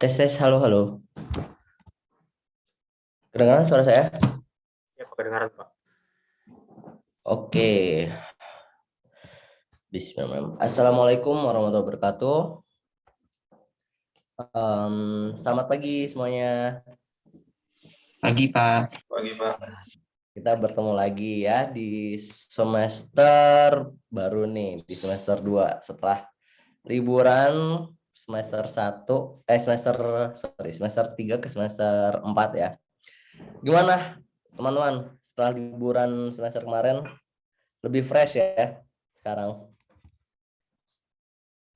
Tes tes, halo halo. Kedengaran suara saya? Ya, Pak, kedengaran, Pak. Oke. Bismillahirrahmanirrahim. Assalamualaikum warahmatullahi wabarakatuh. Selamat pagi semuanya. Pagi, Pak. Pagi, Pak. Kita bertemu lagi ya di semester baru nih, di semester 2 setelah liburan semester 3 ke semester 4 ya. Gimana teman-teman setelah liburan semester kemarin? Lebih fresh ya sekarang?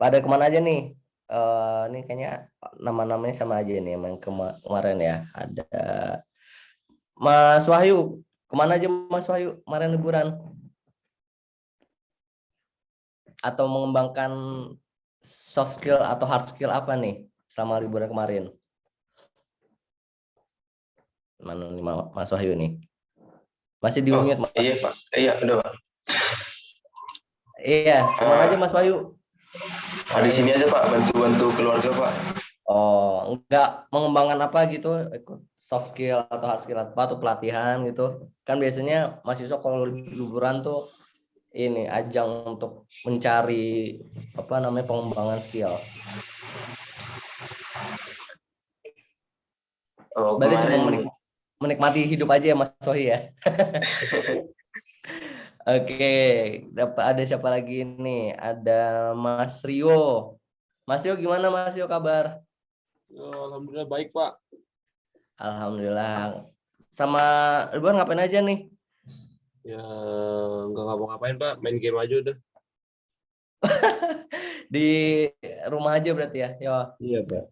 Pada kemana aja nih? Ini kayaknya nama-namanya sama aja nih yang kemarin ya. Ada Mas Wahyu. Kemana aja Mas Wahyu kemarin liburan? Atau mengembangkan soft skill atau hard skill apa nih selama liburan kemarin? Mana nih Mas Wahyu nih? Masih di mute, Mas? Iya, Pak. Iya, udah, Pak. Iya, kemana aja Mas Wahyu? Di sini aja, Pak. Bantu-bantu keluarga, Pak. Oh, enggak mengembangkan apa gitu, ikut soft skill atau hard skill apa atau pelatihan gitu. Kan biasanya mahasiswa kalau liburan tuh ini ajang untuk mencari apa namanya pengembangan skill. Berarti cuma Kemarin. menikmati hidup aja ya Mas Sohi ya. Oke, dapat ada siapa lagi nih? Ada Mas Rio. Mas Rio gimana Mas Rio kabar? Alhamdulillah baik, Pak. Alhamdulillah. Sama liburan ngapain aja nih? Ya nggak ngapa-ngapain, Pak. Main game aja udah. Di rumah aja berarti ya. Ya, Iya, Pak.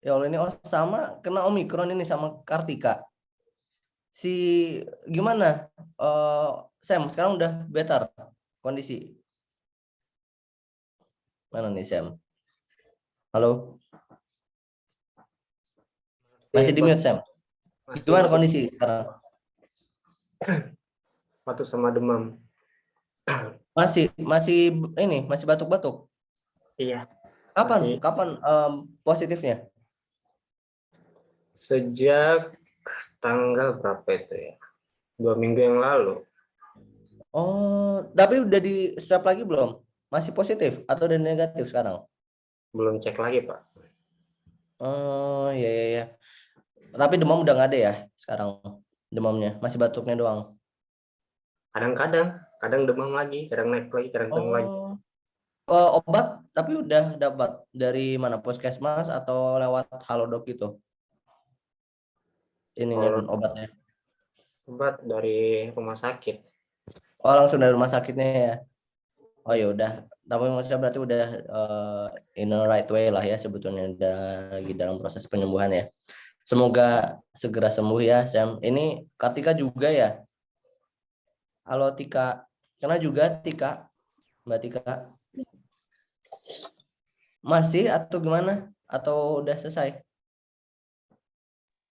ya Allah ini sama kena Omikron ini sama Kartika. Si gimana? Sam sekarang udah better kondisi. Mana nih Sam? Halo? Masih di mute Sam? Gimana kondisi sekarang? Batuk sama demam. Masih batuk-batuk. Iya. Kapan positifnya? Sejak tanggal berapa itu ya? 2 minggu yang lalu. Oh, tapi udah di swab lagi belum? Masih positif atau udah negatif sekarang? Belum cek lagi, Pak. Oh, iya iya iya. Tapi demam udah nggak ada ya sekarang demamnya, masih batuknya doang. Kadang demam lagi, kadang naik lagi, kadang turun lagi. Obat tapi udah dapat dari mana, puskesmas atau lewat Halodoc gitu? Ininya obatnya. Obat dari rumah sakit. Oh, langsung dari rumah sakitnya ya. Oh ya udah, tapi maksudnya berarti udah in the right way lah ya, sebetulnya udah lagi dalam proses penyembuhan ya. Semoga segera sembuh ya Sam. Ini Kartika juga ya. Halo Tika. Kena juga Tika, Mbak Tika. Masih atau gimana? Atau udah selesai?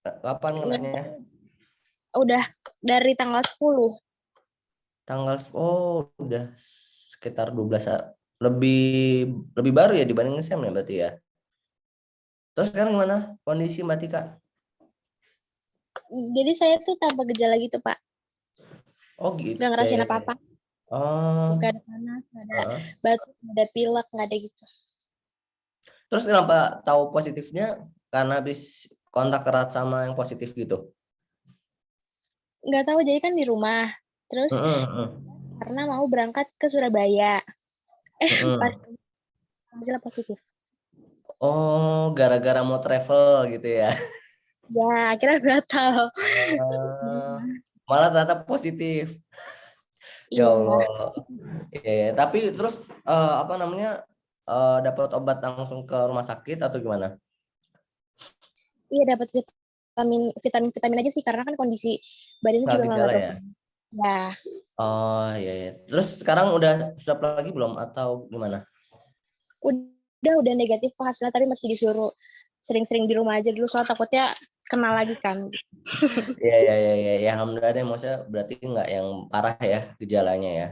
Kapan kenanya? Udah dari tanggal 10. Udah sekitar 12 lebih baru ya dibanding Sam ya berarti ya. Terus sekarang gimana kondisi Mbak Tika? Jadi saya tuh tanpa gejala gitu, Pak. Oh gitu. Gak ngerasain apa-apa. Oh. Gak ada panas, gak ada batuk, gak ada pilek, gak ada gitu. Terus kenapa tahu positifnya? Karena habis kontak erat sama yang positif gitu? Gak tahu, jadi kan di rumah. Terus karena mau berangkat ke Surabaya. Pas hasilnya positif. Oh, gara-gara mau travel gitu ya? Ya, akhirnya batal. Malah ternyata positif. Ya Iya. Allah. Ya, tapi terus apa namanya, dapat obat langsung ke rumah sakit atau gimana? Iya, dapat vitamin aja sih, karena kan kondisi badannya juga nggak Gejala ya? Ya. Oh iya. Terus sekarang udah swab lagi belum atau gimana? Udah negatif hasilnya, tapi masih disuruh sering-sering di rumah aja dulu, soal takutnya kena lagi kan. Iya. Alhamdulillah deh, maksudnya berarti nggak yang parah ya gejalanya ya.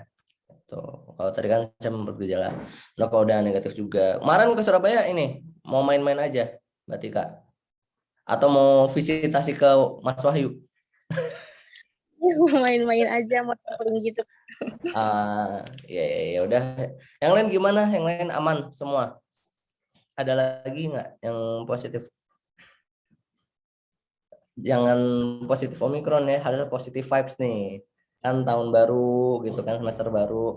Tuh, kalau tadi kan saya bergejala. Nah, kalau udah negatif juga. Kemarin ke Surabaya ini mau main-main aja. Mbak Tika? Atau mau visitasi ke Mas Wahyu? Mau main-main aja, mau traveling gitu. Ya udah. Yang lain gimana? Yang lain aman semua? Ada lagi nggak yang positif? Jangan positif Omikron ya, harus positif vibes nih. Kan tahun baru gitu kan, semester baru.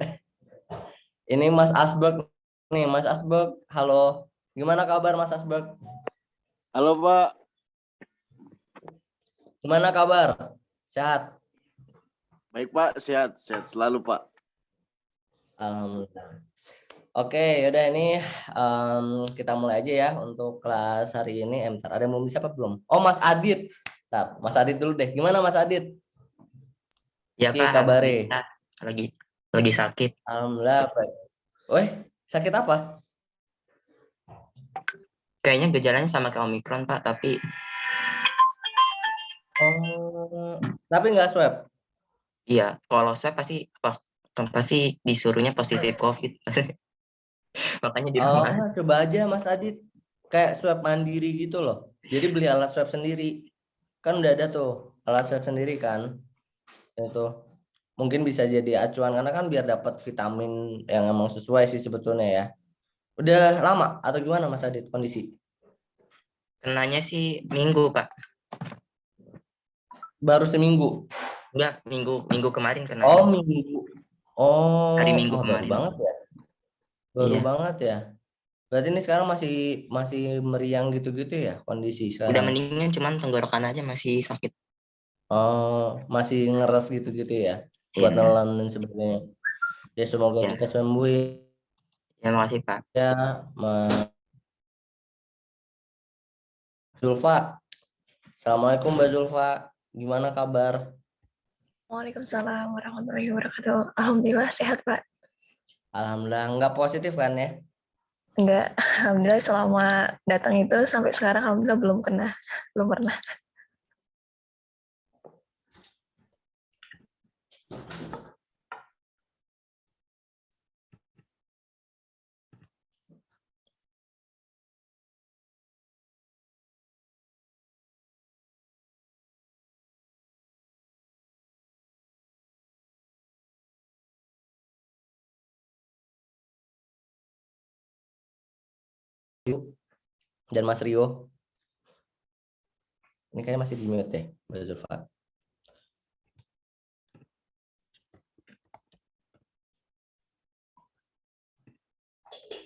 Ini Mas Asberg nih, Mas Asberg. Halo. Gimana kabar Mas Asberg? Halo Pak, Gimana kabar? Sehat? baik Pak, sehat selalu Pak. Alhamdulillah. Oke, yaudah ini kita mulai aja ya untuk kelas hari ini. Bentar, ada yang belum siapa belum? Oh, Mas Adit. Bentar, Mas Adit dulu deh. Gimana Mas Adit? Ya Oke, Pak, kabare. alhamdulillah. Lagi sakit. Alhamdulillah. Baik. Weh, sakit apa? Kayaknya gejalanya sama kayak Omikron Pak, tapi Oh, tapi nggak swab. iya, kalau swab pasti disuruhnya positif COVID. Makanya di Oh, rumah. coba aja Mas Adit. Kayak swab mandiri gitu loh. Jadi beli alat swab sendiri. Kan udah ada tuh alat swab sendiri kan. Itu mungkin bisa jadi acuan karena kan biar dapat vitamin yang emang sesuai sih sebetulnya ya. Udah lama atau gimana Mas Adit kondisi? Kenanya sih minggu Pak. Baru seminggu. Enggak, minggu kemarin Oh, kenanya. minggu. Oh, Hari Minggu wah, baru kemarin. banget ya. Baru Iya. banget ya. Berarti ini sekarang masih meriang gitu-gitu ya kondisi Udah sekarang. mendingan, cuman tenggorokan aja masih sakit. Oh, masih ngeres gitu-gitu ya. Buat Iya. nelan dan sebagainya. Ya semoga Ya, kita sembuh ya makasih Pak. ya, Mas Zulfa. Assalamualaikum Mbak Zulfa. Gimana kabar? Waalaikumsalam warahmatullahi wabarakatuh. Alhamdulillah sehat, Pak. Alhamdulillah nggak positif kan ya? Enggak, alhamdulillah selama datang itu sampai sekarang alhamdulillah belum pernah. Dan Mas Rio. Ini kayaknya masih di mute deh, Mbak Zulfa.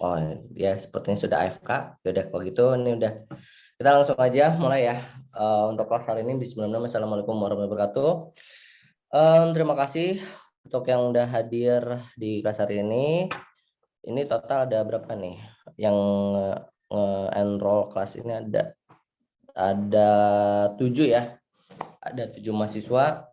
Oh ya, sepertinya sudah AFK. Yaudah kalau gitu ini udah. Kita langsung aja mulai ya. Untuk kelas hari ini Bismillahirrahmanirrahim. Assalamualaikum warahmatullahi wabarakatuh. Terima kasih untuk yang udah hadir di kelas hari ini. Ini total ada berapa nih? Yang enroll kelas ini ada 7 ya. Ada 7 mahasiswa.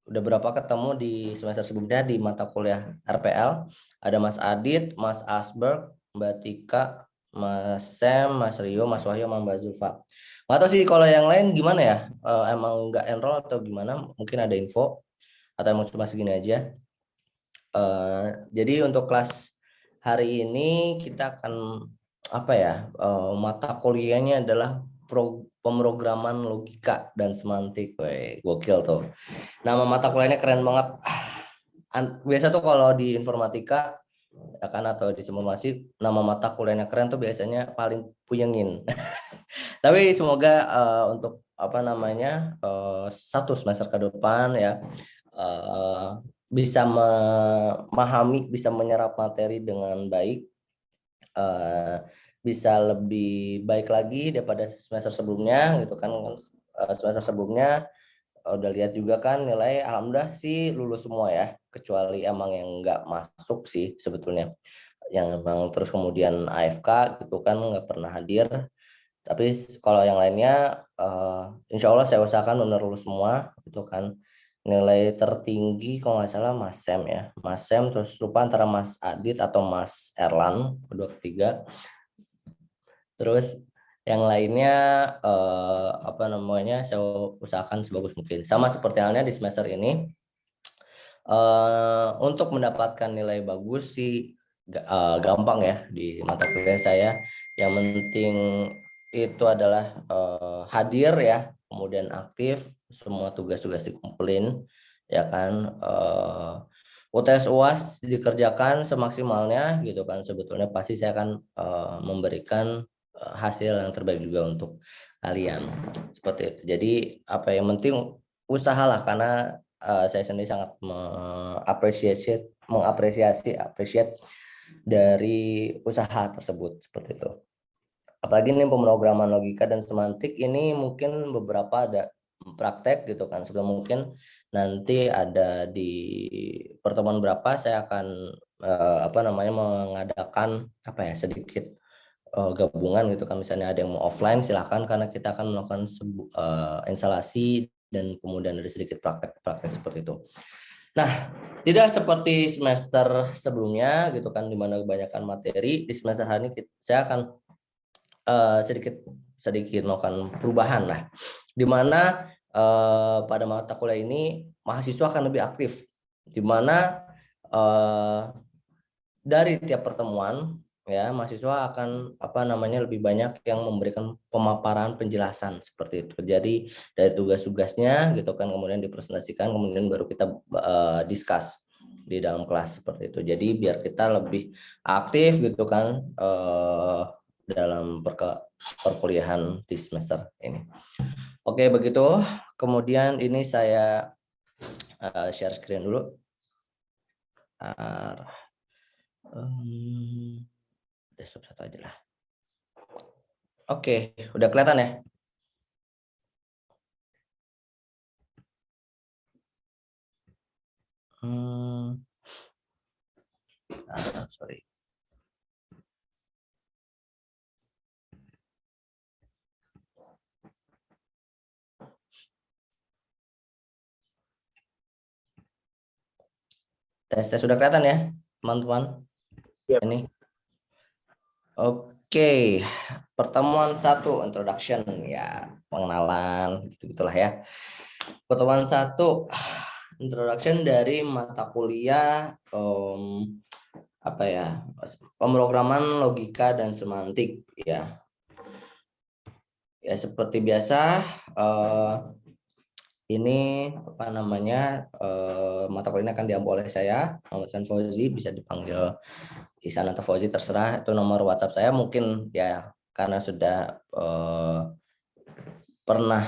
Udah berapa ketemu di semester sebelumnya di mata kuliah RPL. Ada Mas Adit, Mas Asberg, Mbak Tika, Mas Sam, Mas Rio, Mas Wahyu, sama Mbak Zulfa. Nggak tahu sih kalau yang lain gimana ya? Emang nggak enroll atau gimana? Mungkin ada info atau emang cuma segini aja. Jadi untuk kelas hari ini kita akan apa ya? Mata kuliahnya adalah pemrograman logika dan semantik. Weh, gokil tuh. Nama mata kuliahnya keren banget. Biasa tuh kalau di informatika ya kan atau di simulasi nama mata kuliahnya keren tuh biasanya paling puyengin. Tapi semoga untuk apa namanya satu semester ke depan ya bisa memahami, bisa menyerap materi dengan baik, bisa lebih baik lagi daripada semester sebelumnya gitu kan. Semester sebelumnya udah lihat juga kan nilai alhamdulillah sih lulus semua ya, kecuali emang yang nggak masuk sih sebetulnya, yang emang terus kemudian AFK gitu kan nggak pernah hadir. Tapi kalau yang lainnya insya Allah saya usahakan benar lulus semua gitu kan. Nilai tertinggi kalau nggak salah Mas Sam ya, Mas Sam, terus lupa antara Mas Adit atau Mas Erlan, kedua ketiga. Terus yang lainnya apa namanya saya usahakan sebagus mungkin. Sama seperti halnya di semester ini, untuk mendapatkan nilai bagus sih gampang ya di mata kuliah saya. Yang penting itu adalah hadir ya, kemudian aktif, semua tugas-tugas dikumpulin, ya kan. UTS UAS dikerjakan semaksimalnya gitu kan. Sebetulnya pasti saya akan memberikan hasil yang terbaik juga untuk kalian, seperti itu. Jadi apa yang penting usahalah, karena saya sendiri sangat mengapresiasi dari usaha tersebut, seperti itu. Apalagi ini pemrograman logika dan semantik ini mungkin beberapa ada praktek gitu kan. Sebelum mungkin nanti ada di pertemuan berapa saya akan mengadakan sedikit gabungan gitu kan. Misalnya ada yang mau offline silahkan, karena kita akan melakukan instalasi dan kemudian ada sedikit praktek seperti itu. Nah, tidak seperti semester sebelumnya gitu kan, di mana kebanyakan materi. Di semester hari ini saya akan sedikit melakukan perubahan lah, di mana pada mata kuliah ini mahasiswa akan lebih aktif, di mana dari tiap pertemuan ya mahasiswa akan lebih banyak yang memberikan pemaparan penjelasan seperti itu. Jadi dari tugas-tugasnya gitu kan, kemudian dipresentasikan, kemudian baru kita discuss di dalam kelas seperti itu. Jadi biar kita lebih aktif gitu kan dalam perkuliahan di semester ini. Oke, begitu. Kemudian ini saya share screen dulu. Desktop satu aja lah. Oke, udah kelihatan ya? Sorry. Tes sudah kelihatan ya, teman-teman? Yep. Ini. Oke, pertemuan 1 introduction ya, pengenalan gitu-gitulah ya. Pertemuan 1 introduction dari mata kuliah pemrograman logika dan semantik ya. Ya seperti biasa ini mata kuliah ini akan diambil oleh saya, Muhammad Ihsan Fauzi, bisa dipanggil Ihsan atau Fauzi terserah. Itu nomor WhatsApp saya, mungkin ya karena sudah pernah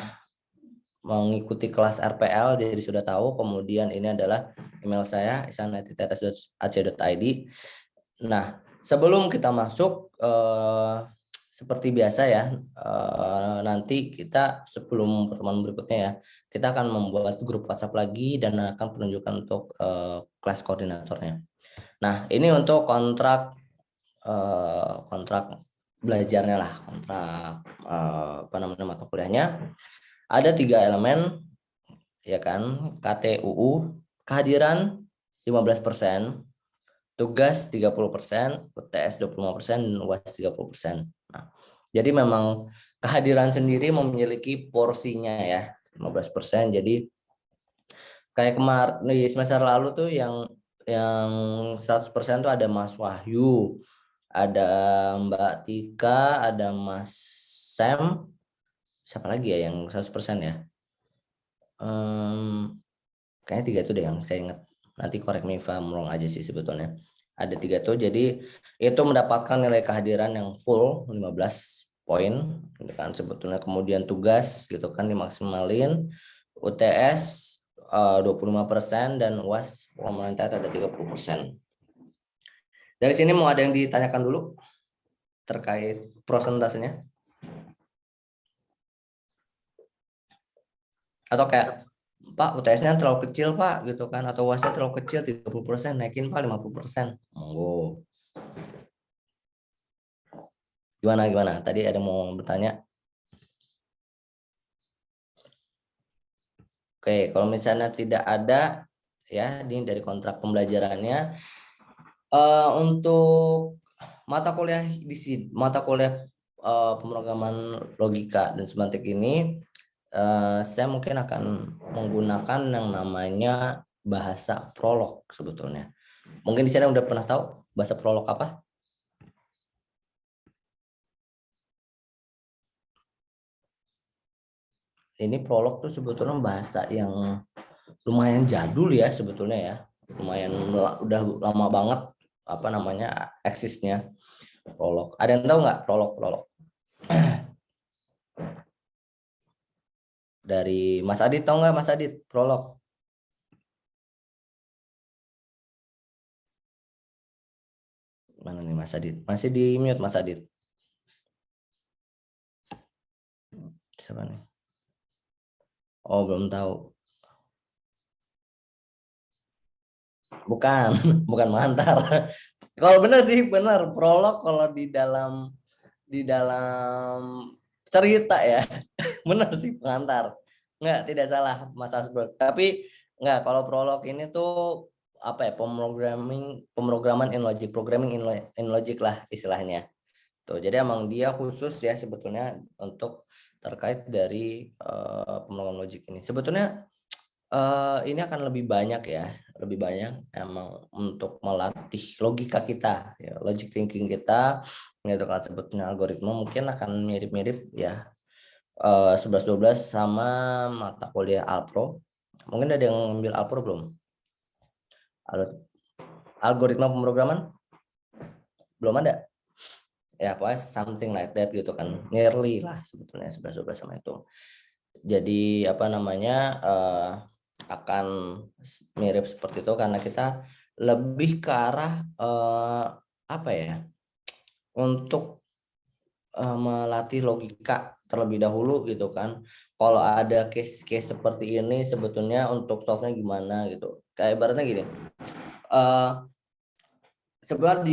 mengikuti kelas RPL jadi sudah tahu. Kemudian ini adalah email saya, ihsan@tetes.ac.id. Nah, sebelum kita masuk seperti biasa ya, nanti kita sebelum pertemuan berikutnya ya, kita akan membuat grup WhatsApp lagi dan akan penunjukan untuk kelas koordinatornya. Nah, ini untuk kontrak belajarnya lah, kontrak mata kuliahnya. Ada 3 elemen ya kan, KTUU, kehadiran 15%, tugas 30%, UTS 25%, dan UAS 30%. Nah, jadi memang kehadiran sendiri memiliki porsinya ya, 15%. Jadi kayak kemarin di semester lalu tuh yang 100% tuh ada Mas Wahyu, ada Mbak Tika, ada Mas Sam, siapa lagi ya yang 100% ya? Kayaknya 3 itu deh yang saya ingat. Nanti correct me if I'm wrong aja sih sebetulnya. Ada 3 tuh, jadi itu mendapatkan nilai kehadiran yang full 15 poin gitu kan sebetulnya. Kemudian tugas gitu kan dimaksimalin, UTS 25% dan UAS pemerintah ada 30%. Dari sini mau ada yang ditanyakan dulu terkait prosentasenya? Atau kayak Pak, UTS-nya terlalu kecil Pak gitu kan, atau UAS-nya terlalu kecil 30%, naikin Pak 50%. Monggo. Gimana? Tadi ada mau bertanya? Oke, kalau misalnya tidak ada ya, ini dari kontrak pembelajarannya. Untuk mata kuliah pemrograman logika dan semantik ini, saya mungkin akan menggunakan yang namanya bahasa prolog sebetulnya. Mungkin di sana udah pernah tahu bahasa prolog apa? ini prolog tuh sebetulnya bahasa yang lumayan jadul ya sebetulnya ya. Lumayan udah lama banget apa namanya eksisnya prolog. Ada yang tahu nggak prolog? Dari Mas Adit, tahu nggak Mas Adit prolog? Mana nih Mas Adit? Masih di mute Mas Adit. Siapa nih? Oh, belum tahu. Bukan, bukan Mantar. Kalau benar sih benar prolog kalau di dalam cerita ya. Benar sih pengantar. Enggak, tidak salah Mas Asberg. Tapi enggak, kalau prolog ini tuh apa ya, pemrograman in logic, programming in logic lah istilahnya. Tuh, jadi emang dia khusus ya sebetulnya untuk terkait dari pemrograman logik ini. Sebetulnya ini akan lebih banyak ya, lebih banyak emang untuk melatih logika kita, ya, logic thinking kita, gitu kan. Sebetulnya algoritma mungkin akan mirip-mirip ya 11-12 sama mata kuliah Alpro. Mungkin ada yang ngambil Alpro belum? Algoritma pemrograman? Belum ada? Ya pokoknya something like that gitu kan. Nearly lah sebetulnya 11-12 sama itu. Jadi apa namanya akan mirip seperti itu karena kita lebih ke arah apa ya, untuk melatih logika terlebih dahulu gitu kan. Kalau ada case-case seperti ini sebetulnya untuk solve-nya gimana gitu. Kayak ibaratnya gini. Sebenarnya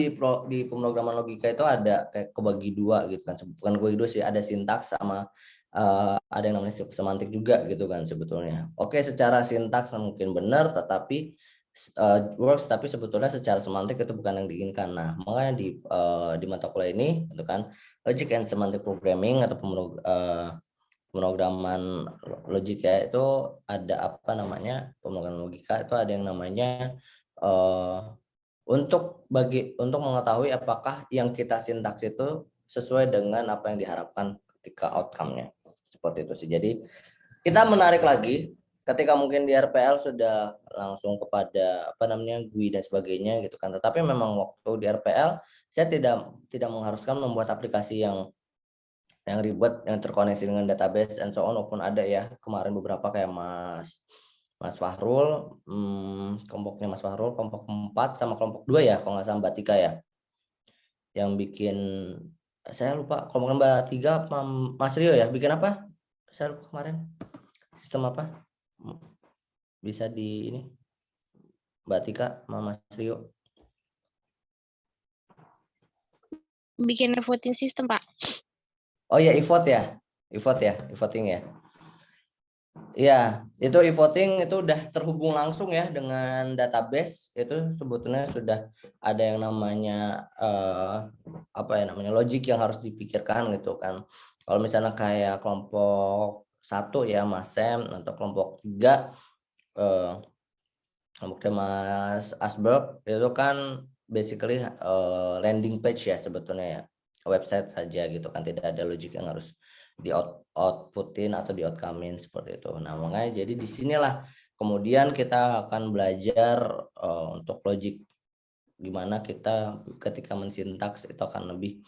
di pemrograman logika itu ada kayak kebagi dua gitu kan. Bukan kebagi dua sih, ada sintaks sama ada yang namanya semantik juga gitu kan sebetulnya. Oke, secara sintaks mungkin benar, tetapi works, tapi sebetulnya secara semantik itu bukan yang diinginkan. Nah, makanya di mata kuliah ini itu kan logic and semantic programming atau pemrograman logika itu ada apa namanya, pemrograman logika itu ada yang namanya untuk mengetahui apakah yang kita sintaks itu sesuai dengan apa yang diharapkan ketika outcome-nya. Seperti itu sih. Jadi kita menarik lagi ketika mungkin di RPL sudah langsung kepada apa namanya GUI dan sebagainya gitu kan. Tetapi memang waktu di RPL saya tidak mengharuskan membuat aplikasi yang ribet, yang terkoneksi dengan database and so on, walaupun ada ya kemarin beberapa kayak Mas Fahrul, kelompoknya Mas Fahrul, kelompok 4 sama kelompok 2 ya, kalau nggak salah Mbak Tika ya, yang bikin, saya lupa kelompok Mbak Tika apa Mas Rio ya, bikin apa? Saya lupa kemarin, sistem apa? Bisa di ini, Mbak Tika sama Mas Rio. Bikin voting system, Pak. Oh ya, e-voting ya. Ya, itu e-voting itu udah terhubung langsung ya dengan database. Itu sebetulnya sudah ada yang namanya apa ya namanya logik yang harus dipikirkan gitu kan. Kalau misalnya kayak kelompok 1 ya Mas Sam, atau kelompok 3 kelompoknya Mas Asberg, itu kan basically landing page ya sebetulnya ya, website saja gitu kan, tidak ada logik yang harus di outputin atau di outcomein seperti itu. Nah makanya jadi disinilah kemudian kita akan belajar untuk logik, gimana kita ketika mensintaks itu akan lebih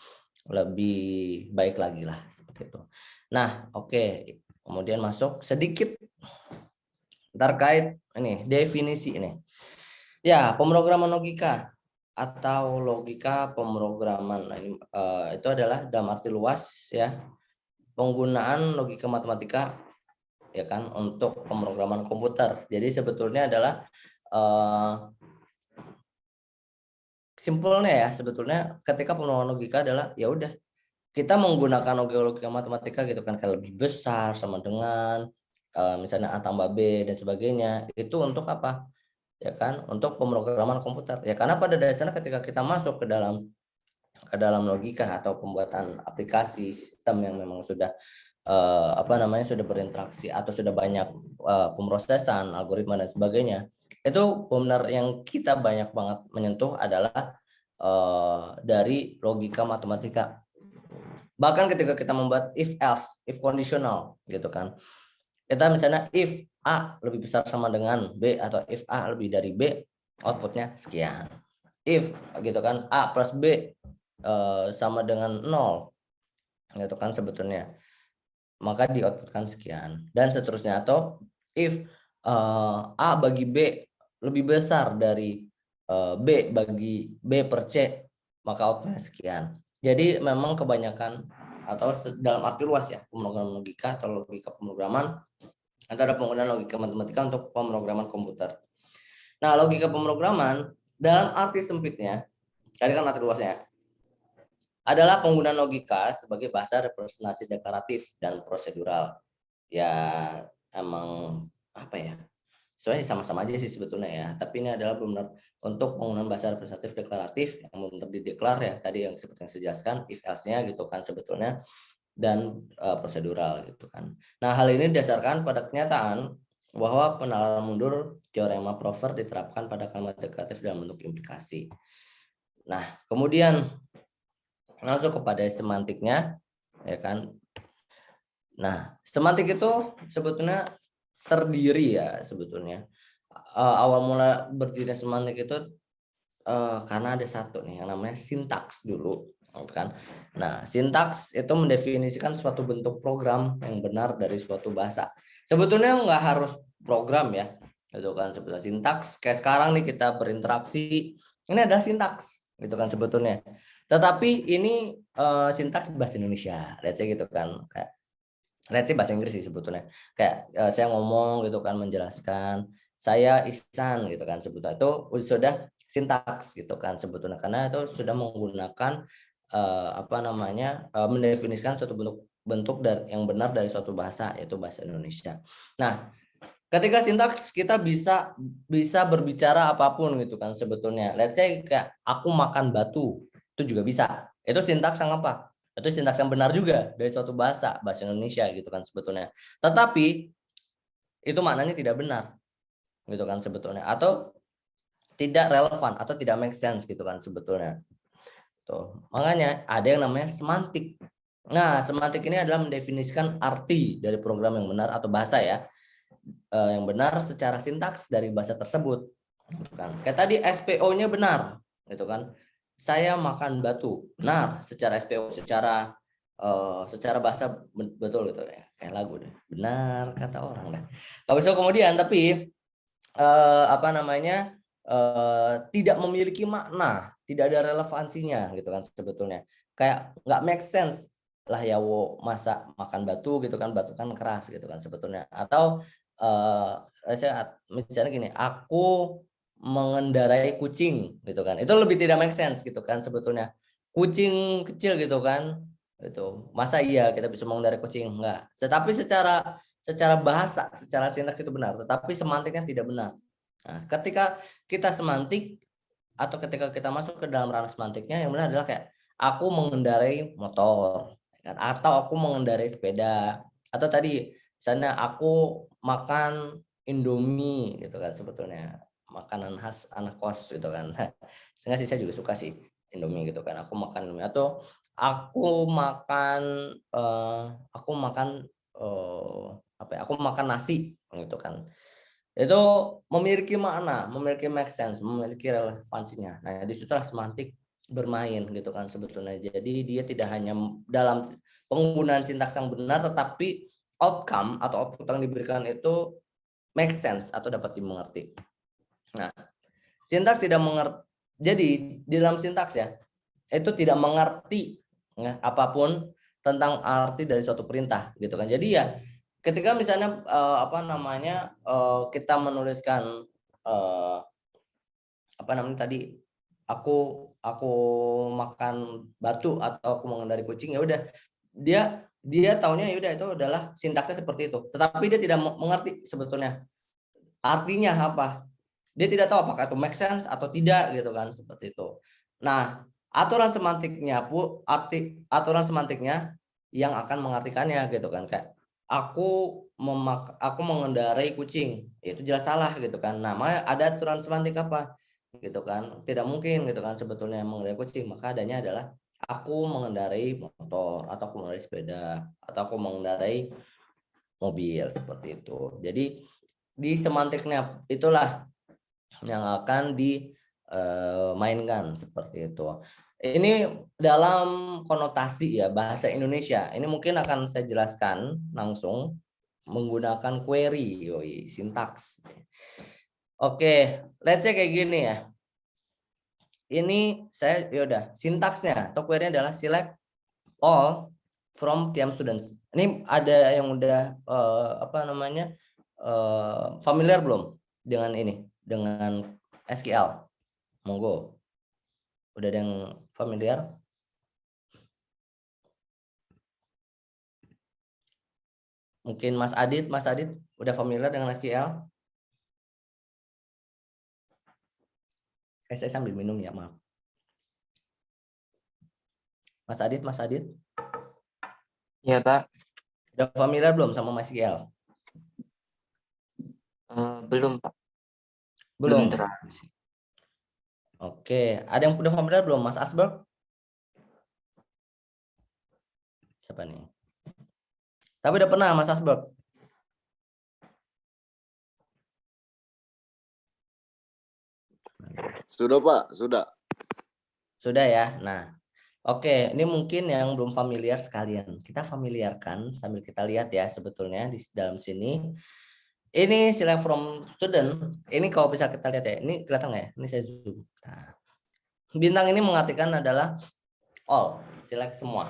baik lagi lah seperti itu. Nah oke. Kemudian masuk sedikit terkait ini definisi ini. Ya, pemrograman logika atau logika pemrograman itu adalah dalam arti luas ya, penggunaan logika matematika ya kan untuk pemrograman komputer. Jadi sebetulnya adalah simpelnya ya, sebetulnya ketika pemrograman logika adalah ya udah kita menggunakan logika matematika gitu kan, kayak lebih besar sama dengan misalnya A tambah B dan sebagainya, itu untuk apa ya kan, untuk pemrograman komputer ya, karena pada dasarnya ketika kita masuk ke dalam logika atau pembuatan aplikasi sistem yang memang sudah apa namanya sudah berinteraksi atau sudah banyak pemrosesan algoritma dan sebagainya, itu benar yang kita banyak banget menyentuh adalah dari logika matematika. Bahkan ketika kita membuat if else, if conditional gitu kan, Kita misalnya if A lebih besar sama dengan B atau if A lebih dari B, outputnya sekian. If gitu kan A plus B sama dengan 0 gitu kan sebetulnya, maka di outputkan sekian dan seterusnya. Atau if A bagi B lebih besar dari B bagi B per C, maka outputnya sekian. Jadi memang kebanyakan atau dalam arti luas ya, pemrograman logika atau logika pemrograman antara penggunaan logika matematika untuk pemrograman komputer. Nah, logika pemrograman dalam arti sempitnya, tadi kan arti luasnya, adalah penggunaan logika sebagai bahasa representasi deklaratif dan prosedural. Ya, emang apa ya? Soalnya sama-sama aja sih sebetulnya ya. Tapi ini adalah benar untuk penggunaan bahasa representatif deklaratif yang benar dideklar ya. Tadi yang seperti yang saya jelaskan, if else-nya gitu kan sebetulnya, dan prosedural gitu kan. Nah, hal ini didasarkan pada kenyataan bahwa penalaran mundur teorema Prover diterapkan pada kalimat deklaratif dalam bentuk implikasi. Nah, kemudian langsung kepada semantiknya, ya kan. Nah, semantik itu sebetulnya terdiri ya sebetulnya. Awal mula berdirinya semantik itu karena ada satu nih yang namanya sintaks dulu, kan. Nah, sintaks itu mendefinisikan suatu bentuk program yang benar dari suatu bahasa. Sebetulnya nggak harus program ya, gitu kan. Sebetulnya sintaks kayak sekarang nih kita berinteraksi, ini adalah sintaks, gitu kan sebetulnya. Tetapi ini sintaks bahasa Indonesia, let's say gitu kan. Kayak let's say bahasa Inggris sih sebetulnya. Kayak saya ngomong gitu kan menjelaskan saya Ihsan gitu kan sebetulnya itu sudah sintaks gitu kan sebetulnya, karena itu sudah menggunakan mendefinisikan suatu bentuk yang benar dari suatu bahasa, yaitu bahasa Indonesia. Nah, ketika sintaks kita bisa berbicara apapun gitu kan sebetulnya. Let's say kayak aku makan batu, itu juga bisa. Itu sintaks yang apa? Itu sintaks yang benar juga dari suatu bahasa Indonesia gitu kan sebetulnya. Tetapi itu maknanya tidak benar gitu kan sebetulnya, atau tidak relevan atau tidak make sense gitu kan sebetulnya. Tuh, makanya ada yang namanya semantik. Nah, semantik ini adalah mendefinisikan arti dari program yang benar atau bahasa ya, yang benar secara sintaks dari bahasa tersebut. Gitu kan. Kayak tadi SPO-nya benar, gitu kan. Saya makan batu, benar secara SPO, secara bahasa betul gitu ya, kayak lagu deh. Benar kata orang deh. Kalau kemudian tapi tidak memiliki makna, tidak ada relevansinya gitu kan sebetulnya. Kayak nggak make sense lah ya, masa makan batu gitu kan, batu kan keras gitu kan sebetulnya. Atau saya misalnya gini, aku mengendarai kucing gitu kan, itu lebih tidak make sense gitu kan sebetulnya. Kucing kecil gitu kan, itu masa iya kita bisa mengendarai kucing, enggak. Tetapi secara bahasa, secara sintaks itu benar, tetapi semantiknya tidak benar. Nah, ketika kita semantik atau ketika kita masuk ke dalam ranah semantiknya, yang benar adalah kayak aku mengendarai motor, atau aku mengendarai sepeda, atau tadi misalnya aku makan Indomie gitu kan sebetulnya, makanan khas anak kos gitu kan. Sehingga sih saya juga suka sih Indomie gitu kan. Aku makan Indomie, atau aku makan aku makan nasi gitu kan. Itu memiliki makna, memiliki make sense, memiliki relevansinya. Nah, disitulah semantik bermain gitu kan sebetulnya. Jadi dia tidak hanya dalam penggunaan sintaks yang benar, tetapi outcome atau output yang diberikan itu make sense atau dapat dimengerti. Nah, sintaks tidak mengerti. Jadi di dalam sintaks ya, itu tidak mengerti ya, apapun tentang arti dari suatu perintah gitu kan. Jadi ya ketika misalnya kita menuliskan tadi aku makan batu atau aku mengendarai kucing, ya udah dia taunya ya udah itu adalah sintaksnya seperti itu, tetapi dia tidak mengerti sebetulnya artinya apa. Dia tidak tahu apakah itu make sense atau tidak gitu kan seperti itu. Nah, aturan semantiknya yang akan mengartikannya gitu kan, kayak aku mengendarai kucing, itu jelas salah gitu kan. Namanya ada aturan semantik apa gitu kan, tidak mungkin gitu kan sebetulnya mengendarai kucing, maka adanya adalah aku mengendarai motor, atau aku mengendarai sepeda, atau aku mengendarai mobil seperti itu. Jadi di semantiknya itulah yang akan dimainkan seperti itu. Ini dalam konotasi ya bahasa Indonesia. Ini mungkin akan saya jelaskan langsung menggunakan query, sintaks. Oke, let's say kayak gini ya. Ini saya yaudah sintaksnya atau query-nya adalah select all from TM students. Ini ada yang udah familiar belum dengan ini, dengan SQL? Monggo. Udah ada yang familiar? Mungkin Mas Adit udah familiar dengan SQL? Saya sambil minum ya, maaf. Mas Adit. Iya, Pak. Udah familiar belum sama MySQL? Belum, Pak. Belum. terlalu sih. Oke, ada yang udah familiar belum, Mas Asberg? Siapa nih? Tapi udah pernah, Mas Asberg? Sudah Pak, sudah. Sudah ya. Nah, oke, ini mungkin yang belum familiar sekalian. Kita familiarkan sambil kita lihat ya sebetulnya di dalam sini. Ini select from student. Ini kalau bisa kita lihat ya. Ini kelihatan nggak ya? Ini saya zoom. Nah, bintang ini mengartikan adalah all, select semua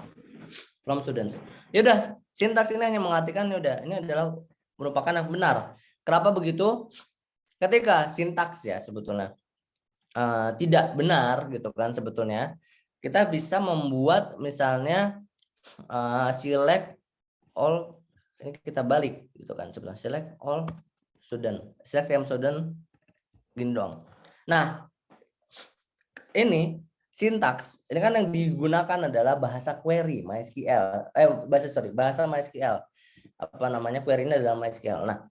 from students. Ya udah, sintaks ini hanya mengartikan ya udah ini adalah merupakan yang benar. Kenapa begitu? Ketika sintaks ya sebetulnya tidak benar gitu kan sebetulnya kita bisa membuat misalnya select all, ini kita balik gitu kan sebetulnya select all student, select TM student gini dong. Nah ini sintaks ini kan yang digunakan adalah bahasa query MySQL bahasa MySQL apa namanya query ini adalah MySQL. Nah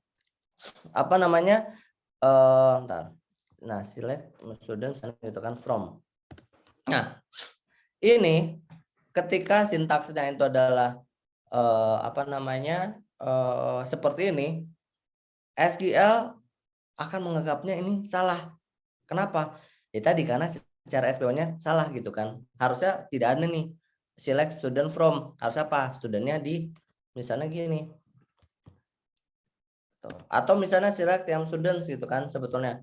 apa namanya nah select student gitu kan from. Nah ini ketika sintaksnya itu adalah seperti ini, SQL akan menganggapnya ini salah. Kenapa? Ya tadi karena secara SPO-nya salah gitu kan. Harusnya tidak ada nih select student from. Harus apa? Studentnya di misalnya gini. Atau misalnya select yang students gitu kan sebetulnya.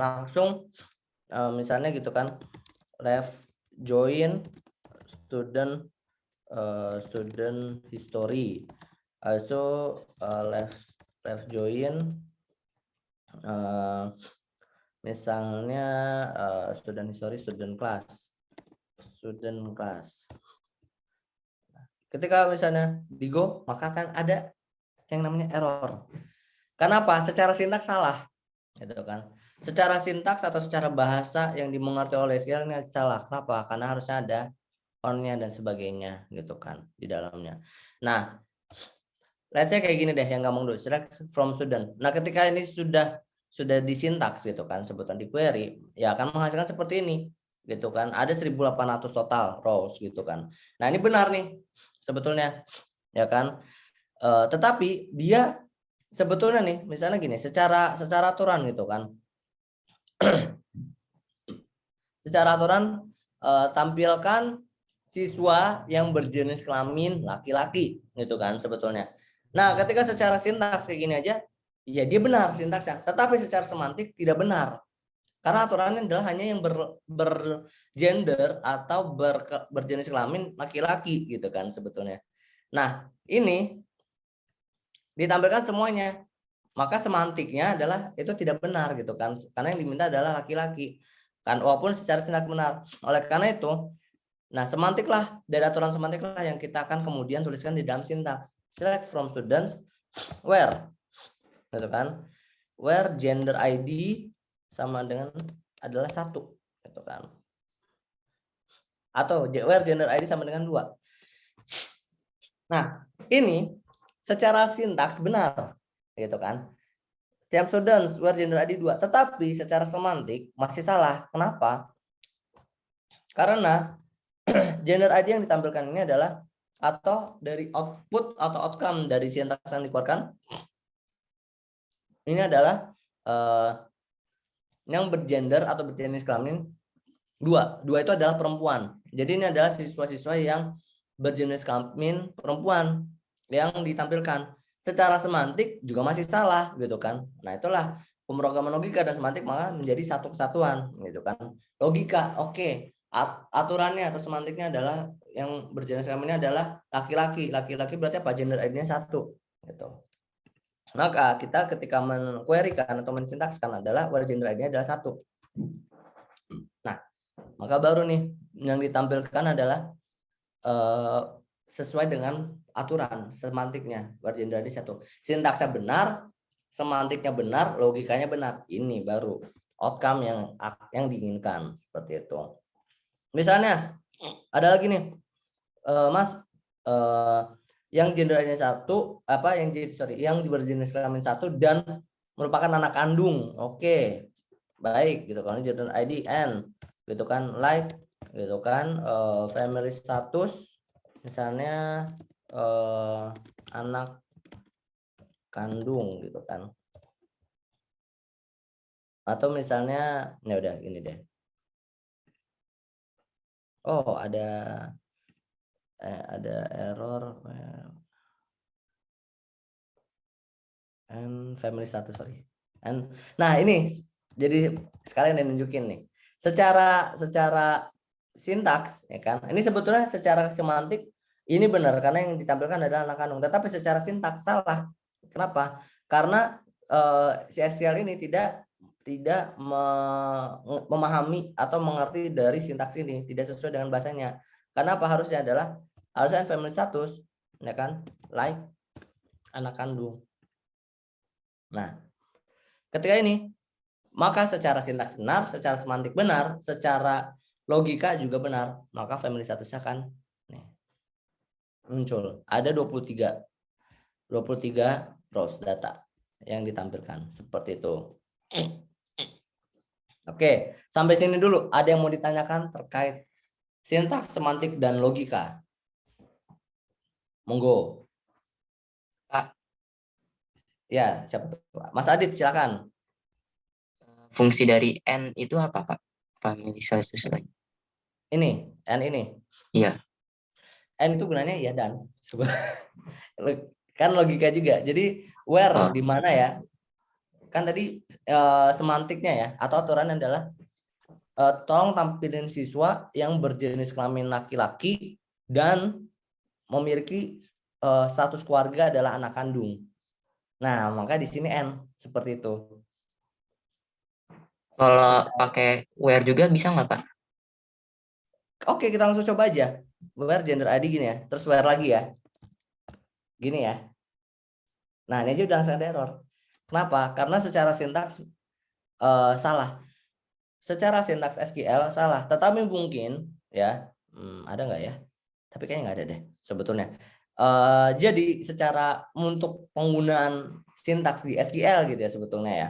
Langsung misalnya gitu kan left join student history, also left join misalnya student history student class. Ketika misalnya di go maka akan ada yang namanya error. Kenapa? Secara sintaks salah gitu kan. Secara sintaks atau secara bahasa yang dimengerti oleh SQL ini salah. Kenapa? Karena harusnya ada on-nya dan sebagainya gitu kan di dalamnya. Nah, let's say kayak gini deh yang gampang dulu, select from student. Nah, ketika ini sudah disintaks gitu kan sebetulnya di query, ya akan menghasilkan seperti ini gitu kan. Ada 1.800 total rows gitu kan. Nah, ini benar nih sebetulnya ya kan. Tetapi dia sebetulnya nih misalnya gini, secara aturan gitu kan. Secara aturan tampilkan siswa yang berjenis kelamin laki-laki gitu kan sebetulnya. Nah, ketika secara sintaks kayak gini aja, ya dia benar sintaksnya. Tetapi secara semantik tidak benar. Karena aturannya adalah hanya yang bergender atau berjenis kelamin laki-laki gitu kan sebetulnya. Nah, ini ditampilkan semuanya. Maka semantiknya adalah itu tidak benar gitu kan. Karena yang diminta adalah laki-laki. Kan walaupun secara sintaks benar. Oleh karena itu, nah semantiklah dari aturan semantiklah yang kita akan kemudian tuliskan di dalam sintaks. Select from students where gitu kan. Where gender ID sama dengan adalah 1 gitu kan. Atau where gender ID sama dengan 2. Nah, ini secara sintaks benar gitu kan. TM students where gender ID 2, tetapi secara semantik masih salah. Kenapa? Karena gender ID yang ditampilkan ini adalah atau dari output atau outcome dari sintaks yang dikeluarkan ini adalah yang bergender atau berjenis kelamin dua itu adalah perempuan. Jadi ini adalah siswa-siswa yang berjenis kelamin perempuan yang ditampilkan. Secara semantik juga masih salah gitu kan. Nah, itulah pemrograman logika dan semantik maka menjadi satu kesatuan gitu kan. Logika oke. Aturannya atau semantiknya adalah yang berjenis kelaminnya adalah laki-laki. Laki-laki berarti apa? Gender ID-nya satu gitu. Maka kita ketika men-querykan atau mensintakskan adalah where gender ID-nya adalah satu. Nah, maka baru nih yang ditampilkan adalah sesuai dengan aturan semantiknya where gender ID satu. Sintaksnya benar, semantiknya benar, logikanya benar. Ini baru outcome yang diinginkan seperti itu. Misalnya ada lagi nih, Mas, yang gender ID satu, yang berjenis kelamin satu dan merupakan anak kandung. Oke, baik gitu kan, gender ID N, gitu kan, like, gitu kan, family status, misalnya anak kandung gitu kan. Atau misalnya, ya udah gini deh. Oh, ada error and family status, sorry. Nah, ini jadi sekalian nunjukin nih. Secara sintaks ya kan. Ini sebetulnya secara semantik ini benar karena yang ditampilkan adalah anak kandung, tetapi secara sintaks salah. Kenapa? Karena si SQL ini tidak memahami atau mengerti dari sintaks ini, tidak sesuai dengan bahasanya. Karena apa? Harusnya family status ya kan, like anak kandung. Nah, ketika ini maka secara sintaks benar, secara semantik benar, secara logika juga benar, maka family statusnya kan muncul. Ada 23 rows data yang ditampilkan seperti itu. Oke, sampai sini dulu. Ada yang mau ditanyakan terkait sintaks, semantik, dan logika? Monggo. Pak. Ya, siapa tuh? Mas Adit, silakan. Fungsi dari N itu apa, Pak? Family status lagi. Ini, N ini. Iya. N itu gunanya ya dan. Kan logika juga. Jadi where di mana ya? Kan tadi semantiknya ya atau aturan adalah tolong tampilin siswa yang berjenis kelamin laki-laki dan memiliki status keluarga adalah anak kandung. Nah, maka di sini N seperti itu. Kalau pakai where juga bisa nggak, Pak? Oke, kita langsung coba aja. Where gender ID gini ya, terus where lagi ya. Gini ya. Nah, ini aja udah langsung ada error. Kenapa? Karena secara sintaks salah. Secara sintaks SQL salah. Tetapi mungkin ya, ada nggak ya? Tapi kayaknya nggak ada deh sebetulnya. Jadi secara untuk penggunaan sintaks di SQL gitu ya sebetulnya ya,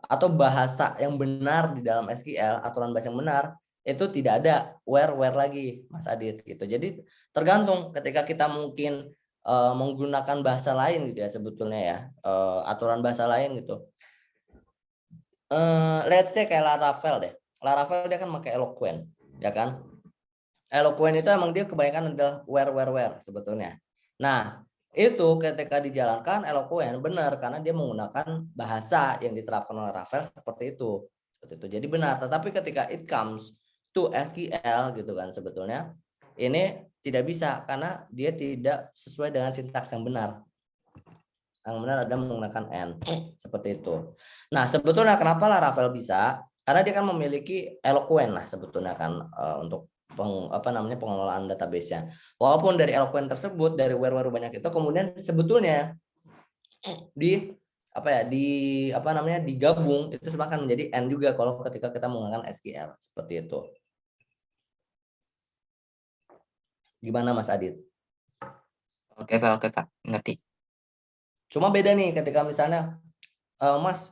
atau bahasa yang benar di dalam SQL, aturan bahasa yang benar itu tidak ada where lagi, Mas Adit gitu. Jadi tergantung ketika kita mungkin menggunakan bahasa lain gitu ya sebetulnya ya, aturan bahasa lain gitu. Let's say kayak Laravel deh. Laravel dia kan pakai Eloquent, ya kan? Eloquent itu emang dia kebanyakan adalah where sebetulnya. Nah, itu ketika dijalankan Eloquent benar karena dia menggunakan bahasa yang diterapkan oleh Laravel seperti itu. Jadi benar, tetapi ketika it comes to SQL gitu kan sebetulnya ini tidak bisa karena dia tidak sesuai dengan sintaks yang benar. Yang benar ada menggunakan N seperti itu. Nah, sebetulnya kenapa Laravel bisa? Karena dia kan memiliki Eloquent lah sebetulnya kan untuk pengelolaan database-nya. Walaupun dari Eloquent tersebut dari where banyak itu kemudian sebetulnya digabung itu akan menjadi N juga kalau ketika kita menggunakan SQL seperti itu. Gimana Mas Adit? Oke Pak, ngerti. Cuma beda nih ketika misalnya Mas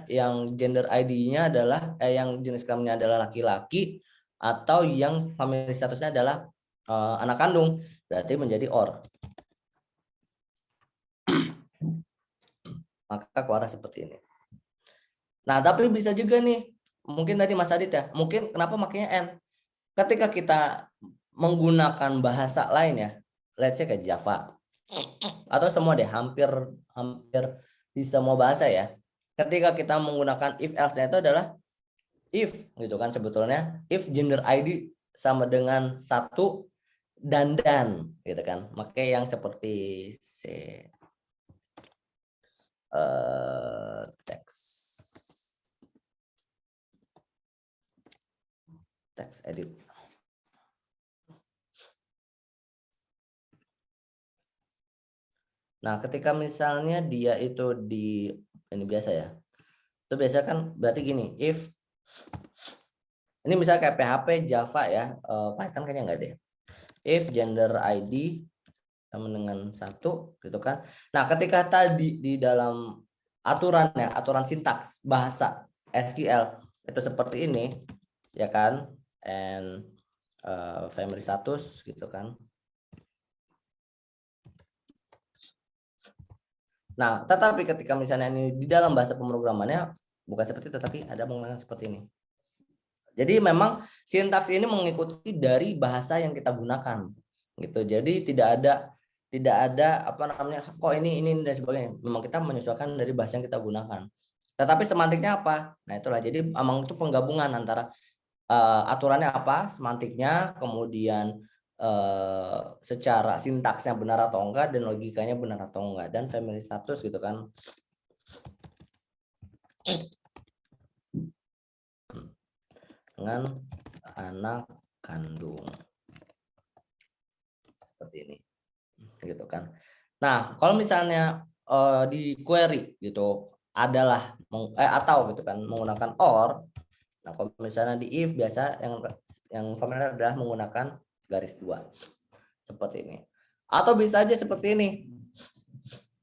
yang gender ID-nya adalah yang jenis kelaminnya adalah laki-laki atau yang family statusnya adalah anak kandung, berarti menjadi or. Maka keluar seperti ini. Nah, tapi bisa juga nih, mungkin tadi Mas Adit ya, mungkin kenapa makanya N? Ketika kita menggunakan bahasa lain ya, let's say kayak Java, atau semua deh, hampir di semua bahasa ya, ketika kita menggunakan if else-nya itu adalah if gitu kan, sebetulnya if gender ID sama dengan 1 dan gitu kan, makanya yang seperti text edit. Nah, ketika misalnya dia itu di ini biasa ya, itu biasa kan berarti gini, if ini misalnya kayak PHP, Java ya, Python kayaknya enggak deh. If gender ID sama dengan 1 gitu kan. Nah, ketika tadi di dalam aturan ya, aturan sintaks bahasa SQL itu seperti ini ya kan, and family status gitu kan. Nah, tetapi ketika misalnya ini di dalam bahasa pemrogramannya bukan seperti itu, tapi ada menggunakan seperti ini. Jadi memang sintaks ini mengikuti dari bahasa yang kita gunakan, gitu. Jadi tidak ada apa namanya, kok ini dan sebagainya. Memang kita menyesuaikan dari bahasa yang kita gunakan. Tetapi semantiknya apa? Nah itulah. Jadi memang itu penggabungan antara aturannya apa, semantiknya, kemudian secara sintaksnya benar atau enggak, dan logikanya benar atau enggak, dan family status gitu kan. Dengan anak kandung seperti ini gitu kan. Nah, kalau misalnya di query gitu adalah atau gitu kan menggunakan or. Nah, kalau misalnya di if biasa yang familiar adalah menggunakan garis 2 seperti ini. Atau bisa aja seperti ini,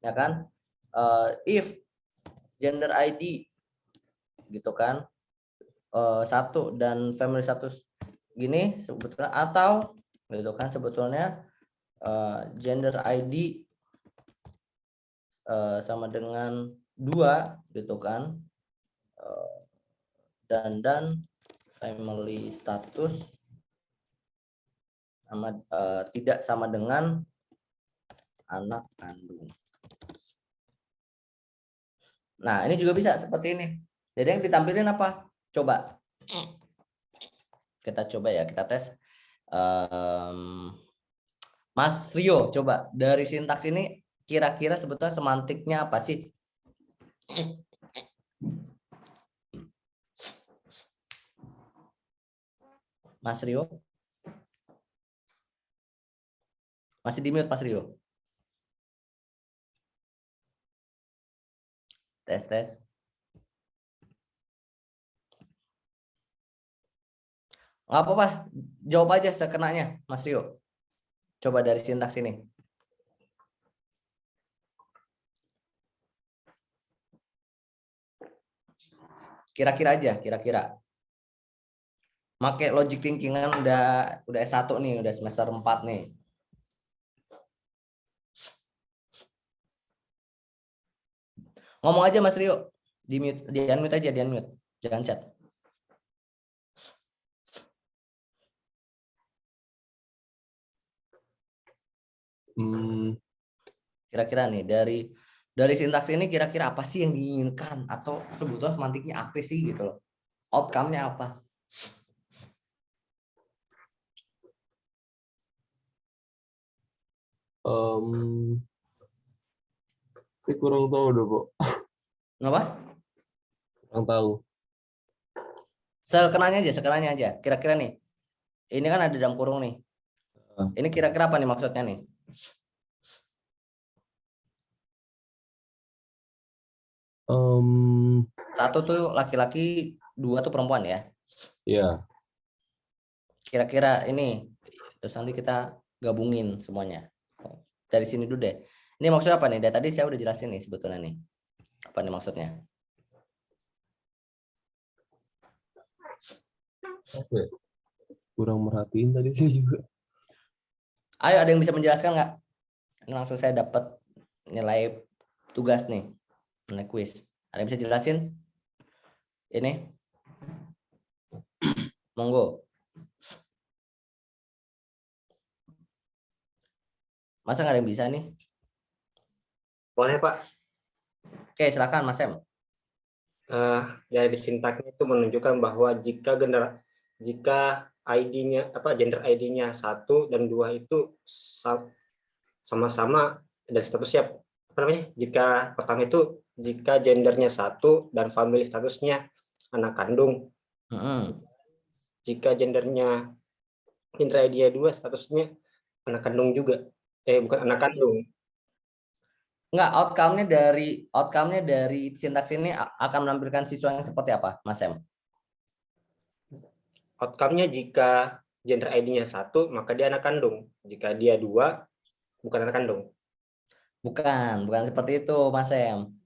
ya kan? If gender ID gitu kan 1 dan family status gini sebetulnya, atau gitu kan sebetulnya gender ID sama dengan 2 gitu kan, dan family status sama tidak sama dengan anak kandung. Nah, ini juga bisa seperti ini. Jadi yang ditampilin apa? Coba. Kita coba ya, kita tes. Mas Rio, coba dari sintaks ini kira-kira sebetulnya semantiknya apa sih? Mas Rio? Masih di mute Mas Rio? Tes. Nggak apa-apa, jawab aja sekenanya Mas Rio. Coba dari sintaks ini. Kira-kira aja, kira-kira. Make logic thinking kan udah S1 nih, udah semester 4 nih. Ngomong aja Mas Rio. Di unmute aja, di unmute. Jangan chat. Kira-kira nih dari sintaks ini kira-kira apa sih yang diinginkan, atau sebetulnya semantiknya apa sih gitu loh. Outcome-nya apa? Saya kurang tahu deh, Pak. Kenapa? Kurang tahu. Sekenanya aja. Kira-kira nih. Ini kan ada dalam kurung nih. Ini kira-kira apa nih maksudnya nih? Satu tuh laki-laki, 2 tuh perempuan ya. Iya. Kira-kira ini. Terus nanti kita gabungin semuanya. Dari sini dulu deh. Ini maksudnya apa nih? Dari tadi saya udah jelasin nih sebetulnya nih. Apa nih maksudnya? Oke. kurang merhatiin tadi sih juga. Ayo, ada yang bisa menjelaskan nggak? Ini langsung saya dapat nilai tugas nih, nilai kuis. Ada yang bisa jelasin? Ini, monggo. Masa nggak ada yang bisa nih? Boleh Pak. Oke, silakan Mas Em. Dari sintaknya itu menunjukkan bahwa jika ID-nya gender ID-nya 1 dan 2 itu sama-sama dan statusnya jika pertama itu jika gendernya 1 dan family statusnya anak kandung. Jika gender ID-nya 2 statusnya anak kandung juga. Bukan anak kandung. Enggak, outcome-nya dari sintaks ini akan menampilkan siswa yang seperti apa, Mas Em? Outcome-nya jika gender ID-nya 1, maka dia anak kandung. Jika dia 2, bukan anak kandung. Bukan seperti itu, Mas Em.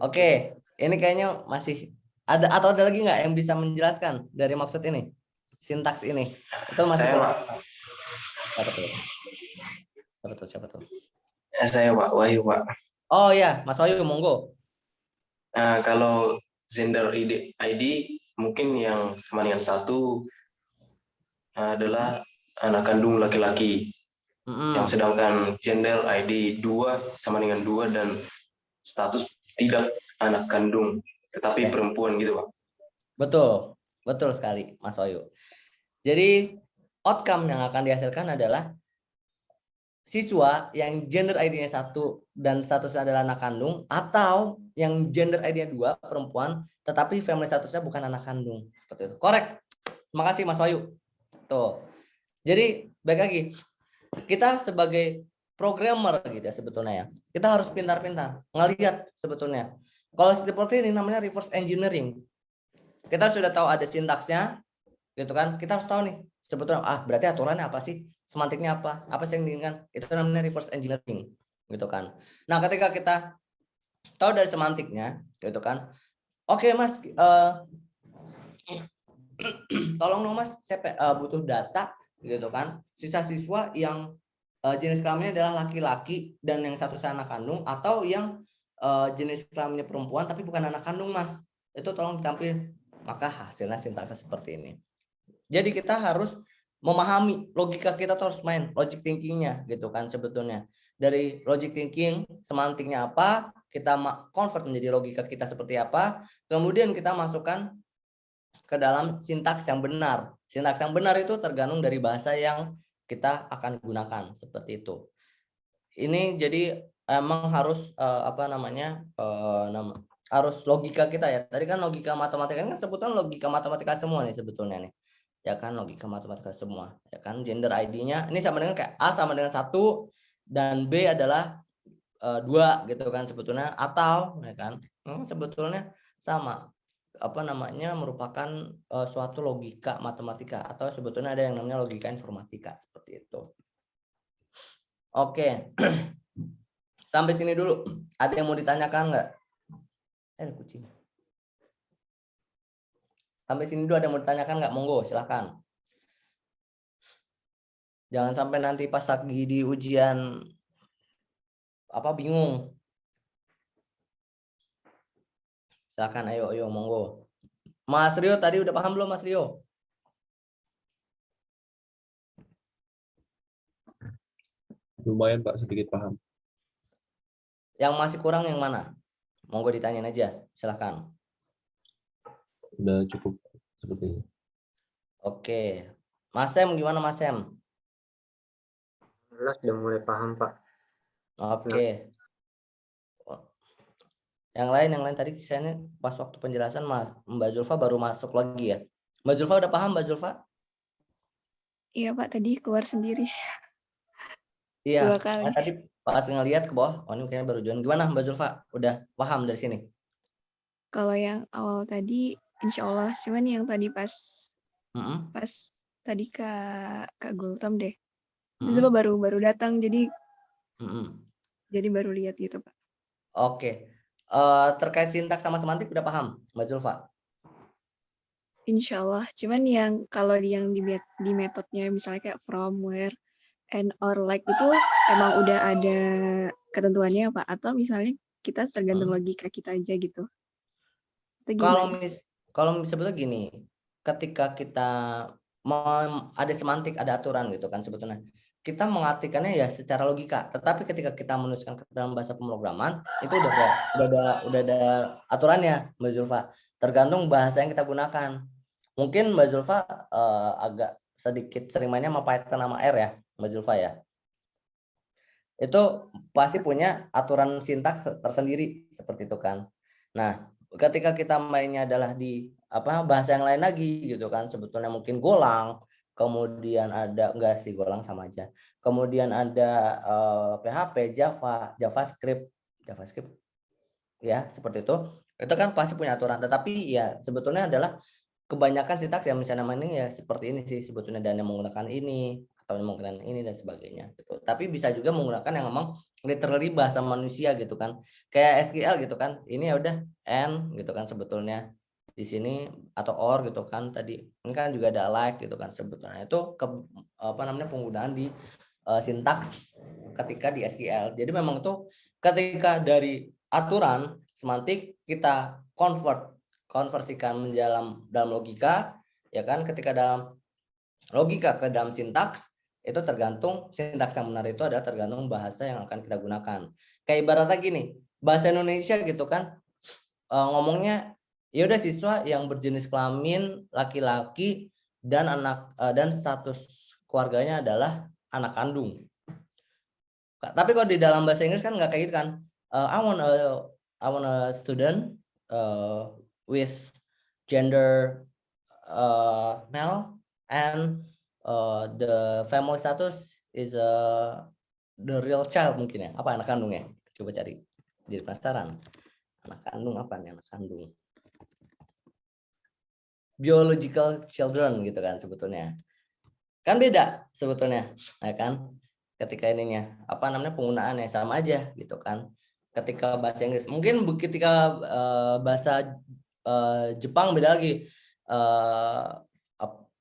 Oke, ini kayaknya masih ada atau ada lagi nggak yang bisa menjelaskan dari maksud ini? Sintaks ini. Itu masih Saya, Pak. Siapa tuh? Saya Pak Wahyu, Pak. Oh ya, Mas Wahyu, monggo. Kalau gender ID mungkin yang sama dengan 1 adalah anak kandung laki-laki. Yang sedangkan gender ID 2 sama dengan 2 dan status tidak anak kandung, tetapi perempuan gitu, Pak. Betul sekali, Mas Wahyu. Jadi outcome yang akan dihasilkan adalah siswa yang gender ID-nya 1 dan statusnya adalah anak kandung, atau yang gender ID-nya 2 perempuan tetapi family statusnya bukan anak kandung, seperti itu. Korek. Terima kasih Mas Wahyu. Tuh. Jadi baik lagi, kita sebagai programmer gitu ya sebetulnya ya, kita harus pintar-pintar ngelihat sebetulnya. Kalau seperti ini namanya reverse engineering. Kita sudah tahu ada sintaksnya gitu kan, kita harus tahu nih sebetulnya berarti aturannya apa sih, semantiknya apa sih yang diinginkan, itu namanya reverse engineering gitu kan. Nah ketika kita tahu dari semantiknya gitu kan, oke Mas, tolong dong Mas, saya butuh data gitu kan, siswa-siswa yang jenis kelaminnya adalah laki-laki dan yang satu anak kandung, atau yang jenis kelaminnya perempuan tapi bukan anak kandung Mas, itu tolong ditampilkan. Maka hasilnya sintaksnya seperti ini. Jadi kita harus memahami logika, kita tuh harus main logic thinkingnya gitu kan sebetulnya. Dari logic thinking semantiknya apa, kita convert menjadi logika kita seperti apa, kemudian kita masukkan ke dalam sintaks yang benar. Sintaks yang benar itu tergantung dari bahasa yang kita akan gunakan seperti itu. Ini jadi emang harus harus logika kita ya. Tadi kan logika matematika kan sebetulnya logika matematika semua nih sebetulnya nih. Ya kan, logika matematika semua. Ya kan, gender ID-nya ini sama dengan kayak A sama dengan 1 dan B adalah 2 gitu kan sebetulnya, atau ya kan sebetulnya sama merupakan suatu logika matematika, atau sebetulnya ada yang namanya logika informatika seperti itu. Oke. Sampai sini dulu. Ada yang mau ditanyakan nggak? Ada kucing. Sampai sini dulu ada yang mau ditanyakan nggak? Monggo, silahkan. Jangan sampai nanti pas lagi di ujian bingung. Silahkan, ayo monggo. Mas Rio tadi udah paham belum Mas Rio? Lumayan Pak, sedikit paham. Yang masih kurang yang mana? Monggo ditanyain aja, silahkan. Udah cukup sepertinya. Oke. Mas Sem, gimana Mas Sem? Jelas sudah mulai paham Pak. Oke. Yang lain tadi saya pas waktu penjelasan Mbak Zulfa baru masuk lagi ya. Mbak Zulfa udah paham Mbak Zulfa? Iya Pak, tadi keluar sendiri. Iya. 2 kali. Tadi pas ngelihat ke bawah, ini kayaknya baru join. Gimana Mbak Zulfa? Udah paham dari sini? Kalau yang awal tadi insya Allah, cuman yang tadi pas tadi Kak Gultom deh. Terus baru datang jadi baru lihat gitu Pak. Oke. Terkait sintaks sama semantik udah paham Mbak Zulfa? Insya Allah. Cuman yang kalau yang di metodenya misalnya kayak from, where, and, or, like itu emang udah ada ketentuannya Pak? Atau misalnya kita tergantung logika kita aja gitu? Itu Kalau gimana? sebetulnya gini, ketika kita ada semantik, ada aturan gitu kan sebetulnya. Kita mengartikannya ya secara logika, tetapi ketika kita menuliskan ke dalam bahasa pemrograman itu udah ada aturannya, Mbak Zulfa. Tergantung bahasa yang kita gunakan. Mungkin Mbak Zulfa agak sedikit sering mainnya sama Python sama R ya, Mbak Zulfa ya. Itu pasti punya aturan sintaks tersendiri seperti itu kan. Nah, ketika kita mainnya adalah di bahasa yang lain lagi gitu kan, sebetulnya mungkin Golang, kemudian ada enggak sih Golang sama aja. Kemudian ada PHP, Java, JavaScript ya seperti itu. Itu kan pasti punya aturan, tetapi ya sebetulnya adalah kebanyakan sintaks yang misalnya ini ya seperti ini sih sebetulnya, dan yang menggunakan ini atau yang menggunakan ini dan sebagainya gitu. Tapi bisa juga menggunakan yang memang literally bahasa manusia gitu kan. Kayak SQL gitu kan. Ini ya udah and gitu kan sebetulnya di sini atau or gitu kan tadi. Ini kan juga ada like gitu kan sebetulnya. Itu penggunaan di sintaks ketika di SQL. Jadi memang itu ketika dari aturan semantik kita konversikan dalam logika ya kan, ketika dalam logika ke dalam sintaks itu tergantung sintaks yang benar itu adalah tergantung bahasa yang akan kita gunakan. Kayak ibaratnya gini, bahasa Indonesia gitu kan ngomongnya ya udah siswa yang berjenis kelamin laki-laki dan dan status keluarganya adalah anak kandung. Tapi kalau di dalam bahasa Inggris kan nggak kayak gitu kan. I want a student with gender male and the family status is the real child mungkin ya. Apa anak kandungnya? Coba cari. Jadi penasaran. Anak kandung apa nih anak kandung? Biological children gitu kan sebetulnya. Kan beda sebetulnya, ya kan? Ketika ininya penggunaannya sama aja gitu kan. Ketika bahasa Inggris mungkin ketika bahasa Jepang beda lagi.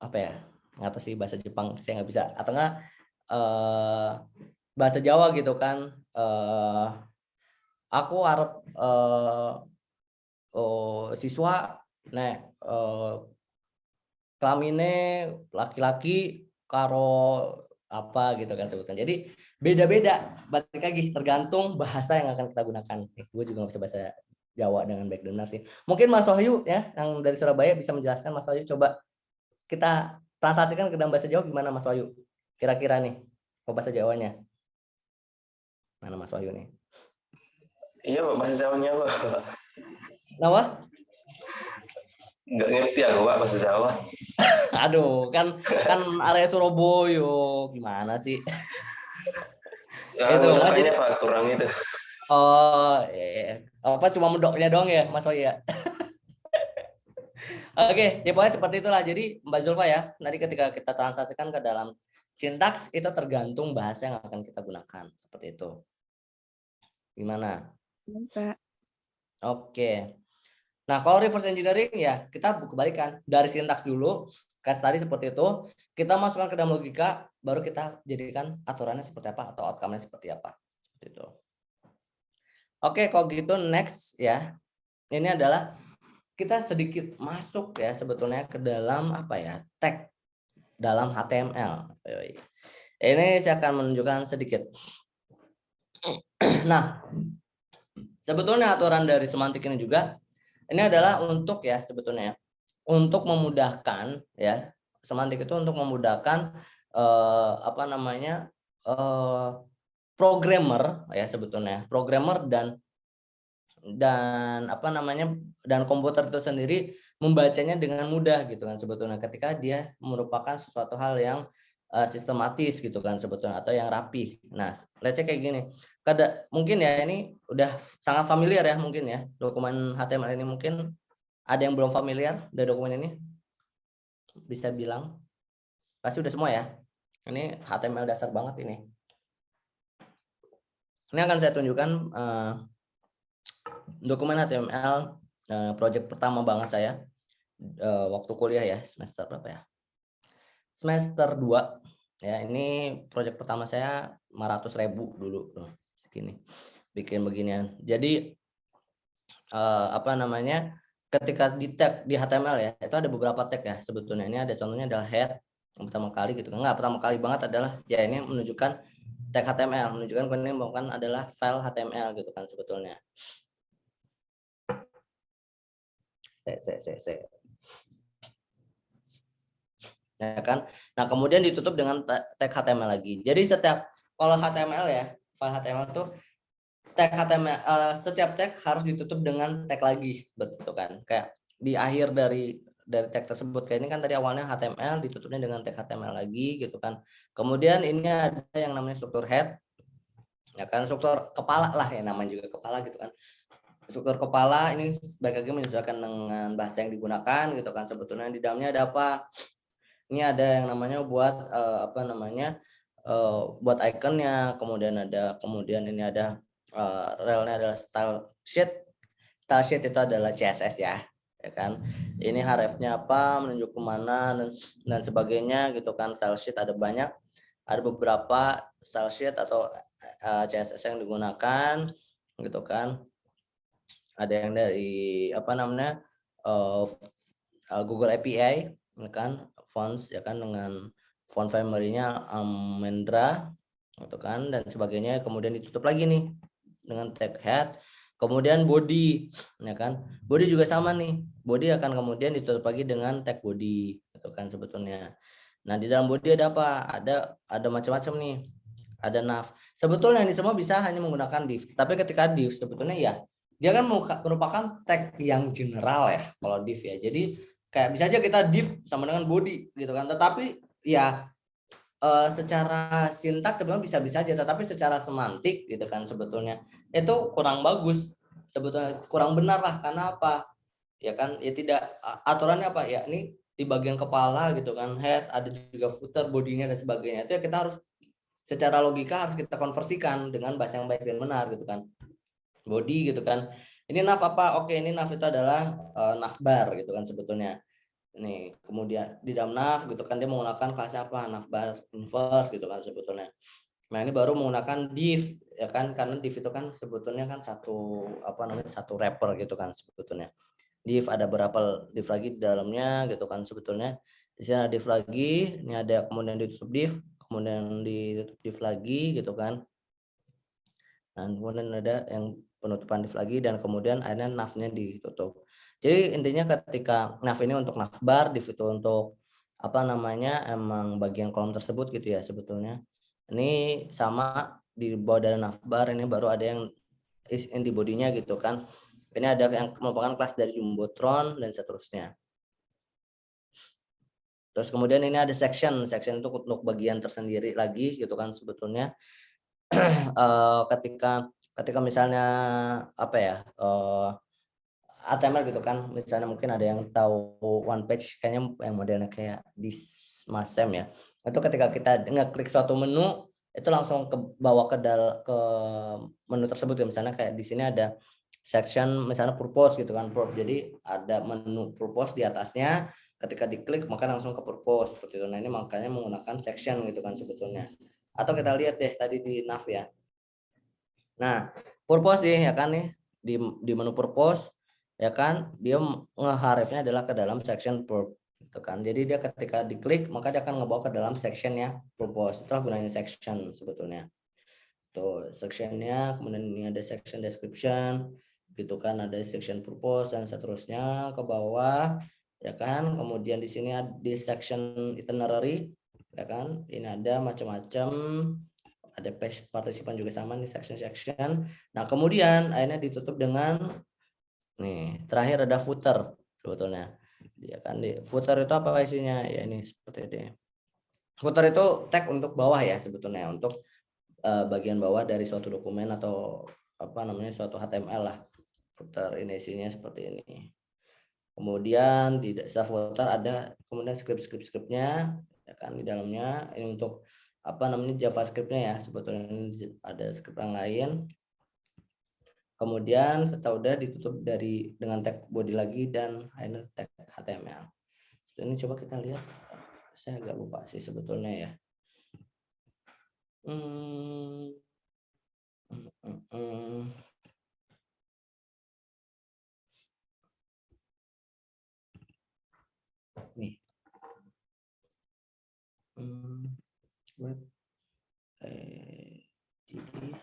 Apa ya? Nggak tahu sih bahasa Jepang saya nggak bisa. Atau nggak bahasa Jawa gitu kan. Aku harap siswa kelamine laki-laki karo apa gitu kan sebetulnya. Jadi beda-beda, balik lagi tergantung bahasa yang akan kita gunakan. Gue juga nggak bisa bahasa Jawa dengan baik benar sih. Mungkin Mas Wahyu ya yang dari Surabaya bisa menjelaskan. Mas Wahyu coba kita translasikan ke dalam bahasa Jawa gimana Mas Wahyu? Kira-kira nih ke bahasa Jawanya. Mana Mas Wahyu nih? Iya Pak, bahasa Jawanya Pak. Kenapa? Nggak ngerti aku Pak bahasa Jawa. Aduh, kan area Surabaya, gimana sih? Itu makanya Pak kurang itu. Oh, cuma mendoknya doang ya, Mas Wahyu ya. Oke, ya pokoknya seperti itulah. Jadi Mbak Zulfa ya, nanti ketika kita translasikan ke dalam sintaks itu tergantung bahasa yang akan kita gunakan, seperti itu. Gimana? Pak. Oke. Nah, kalau reverse engineering ya kita kebalikan dari sintaks dulu, kayak tadi seperti itu, kita masukkan ke dalam logika, baru kita jadikan aturannya seperti apa atau outcome-nya seperti apa. Seperti itu. Oke, kalau gitu next ya. Ini adalah kita sedikit masuk ya sebetulnya ke dalam tag dalam HTML. Ini saya akan menunjukkan sedikit. Nah, sebetulnya aturan dari semantik ini juga ini adalah untuk ya sebetulnya untuk memudahkan ya, semantik itu untuk memudahkan programmer ya sebetulnya, programmer dan komputer itu sendiri membacanya dengan mudah gitu kan sebetulnya, ketika dia merupakan sesuatu hal yang sistematis gitu kan sebetulnya, atau yang rapi. Nah, let's say kayak gini. Mungkin ya ini udah sangat familiar ya mungkin ya dokumen HTML ini. Mungkin ada yang belum familiar dari dokumen ini? Bisa bilang? Pasti udah semua ya. Ini HTML dasar banget ini. Ini akan saya tunjukkan dokumen HTML project pertama banget saya waktu kuliah ya, semester berapa ya? Semester 2 ya. Ini proyek pertama saya 500.000 dulu tuh, segini bikin beginian. Jadi apa namanya, ketika di tag di HTML ya, itu ada beberapa tag ya sebetulnya. Ini ada contohnya adalah head yang pertama kali gitu. Enggak, pertama kali banget adalah ya ini menunjukkan tag HTML, menunjukkan ini bukan adalah file HTML gitu kan sebetulnya. Ya kan. Nah, kemudian ditutup dengan tag HTML lagi. Jadi setiap kalau HTML ya, file HTML itu tag HTML, setiap tag harus ditutup dengan tag lagi, betul kan? Kayak di akhir dari tag tersebut, kayak ini kan tadi awalnya HTML ditutupnya dengan tag HTML lagi gitu kan. Kemudian ini ada yang namanya struktur head, ya kan, struktur kepala lah ya, namanya juga kepala gitu kan. Struktur kepala ini sebagai lagi menyesuaikan dengan bahasa yang digunakan gitu kan. Sebetulnya di dalamnya ada apa? Ini ada yang namanya buat apa namanya, buat ikonnya, kemudian ini ada relnya adalah style sheet. Style sheet itu adalah CSS ya kan. Ini href-nya apa, menunjuk kemana dan sebagainya gitu kan. Style sheet ada banyak, ada beberapa style sheet atau CSS yang digunakan gitu kan. Ada yang dari apa namanya, Google API ya kan, fonts ya kan, dengan font family-nya Almendra gitu kan dan sebagainya. Kemudian ditutup lagi nih dengan tag head. Kemudian body ya kan, body juga sama nih, body akan kemudian ditutup lagi dengan tag body gitu kan sebetulnya. Nah, di dalam body ada apa, ada macam-macam nih, ada nav. Sebetulnya ini semua bisa hanya menggunakan div, tapi ketika div sebetulnya ya dia kan merupakan tag yang general ya kalau div ya. Jadi kayak bisa aja kita div sama dengan body gitu kan, tetapi ya secara sintaks sebenarnya bisa-bisa aja, tetapi secara semantik gitu kan sebetulnya itu kurang bagus, sebetulnya kurang benar lah. Karena apa ya kan, ya tidak, aturannya apa ya, ini di bagian kepala gitu kan, head, ada juga footer, bodinya dan sebagainya. Itu ya kita harus secara logika harus kita konversikan dengan bahasa yang baik dan benar gitu kan. Body gitu kan, ini nav apa, oke ini nav itu adalah navbar gitu kan sebetulnya. Nih kemudian di dalam nav gitu kan dia menggunakan kelasnya apa, navbar inverse gitu kan sebetulnya. Nah, ini baru menggunakan div ya kan, karena div itu kan sebetulnya kan satu apa namanya, satu wrapper gitu kan sebetulnya. Div ada berapa div lagi di dalamnya gitu kan sebetulnya. Di sini ada div lagi, ini ada kemudian ditutup div, kemudian ditutup div lagi gitu kan. Dan kemudian ada yang penutupan div lagi dan kemudian akhirnya nav-nya ditutup. Jadi intinya ketika nav ini untuk navbar, div itu untuk apa namanya, emang bagian kolom tersebut gitu ya sebetulnya. Ini sama di bawah dari navbar, ini baru ada yang inti bodinya gitu kan. Ini ada yang merupakan kelas dari Jumbotron dan seterusnya. Terus kemudian ini ada section itu untuk bagian tersendiri lagi gitu kan sebetulnya. Ketika misalnya apa ya, HTML gitu kan, misalnya mungkin ada yang tahu one page kayaknya yang modelnya kayak di Masem ya, itu ketika kita ngeklik suatu menu itu langsung ke bawah ke menu tersebut ya. Misalnya kayak di sini ada section misalnya purpose gitu kan, jadi ada menu purpose di atasnya, ketika diklik maka langsung ke purpose seperti itu. Nah, ini makanya menggunakan section gitu kan sebetulnya. Atau kita lihat deh tadi di nav ya. Nah, purpose nih ya kan nih, di menu purpose ya kan, dia ngeharifnya adalah ke dalam section purpose gitu kan. Jadi dia ketika diklik maka dia akan ngebawa ke dalam sectionnya purpose. Itulah gunanya section sebetulnya. Tuh sectionnya, kemudian ini ada section description gitu kan, ada section purpose dan seterusnya ke bawah ya kan. Kemudian di sini di section itinerary ya kan, ini ada macam-macam, ada page partisipan juga sama nih section. Nah, kemudian akhirnya ditutup dengan nih terakhir ada footer sebetulnya. Ya kan, di footer itu apa isinya? Ya ini seperti ini. Footer itu tag untuk bawah ya sebetulnya, untuk bagian bawah dari suatu dokumen atau apa namanya, suatu HTML lah. Footer ini isinya seperti ini. Kemudian di dasar footer ada kemudian script-nya ya kan di dalamnya. Ini untuk apa namanya, JavaScript-nya ya sebetulnya, ada script yang lain. Kemudian setelah udah ditutup dengan tag body lagi dan inner tag HTML. Ini coba kita lihat. Saya agak lupa sih sebetulnya ya. Nih. Jadi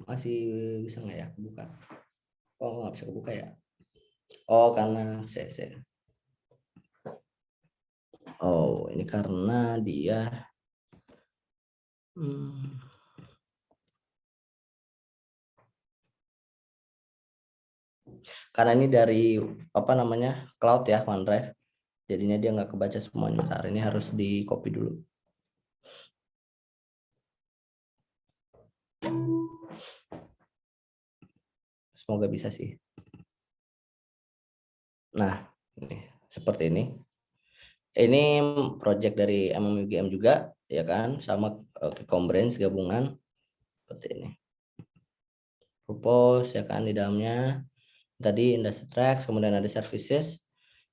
masih bisa nggak ya buka? Oh, nggak bisa kebuka ya? Oh, karena CC. Oh, ini karena dia karena ini dari apa namanya cloud ya, OneDrive. Jadinya dia nggak kebaca semuanya. Ntar ini harus di copy dulu. Semoga bisa sih. Nah, ini, seperti ini. Ini project dari MMUGM juga, ya kan, sama Combrains gabungan seperti ini. Purpose ya kan di dalamnya. Tadi industry tracks, kemudian ada services.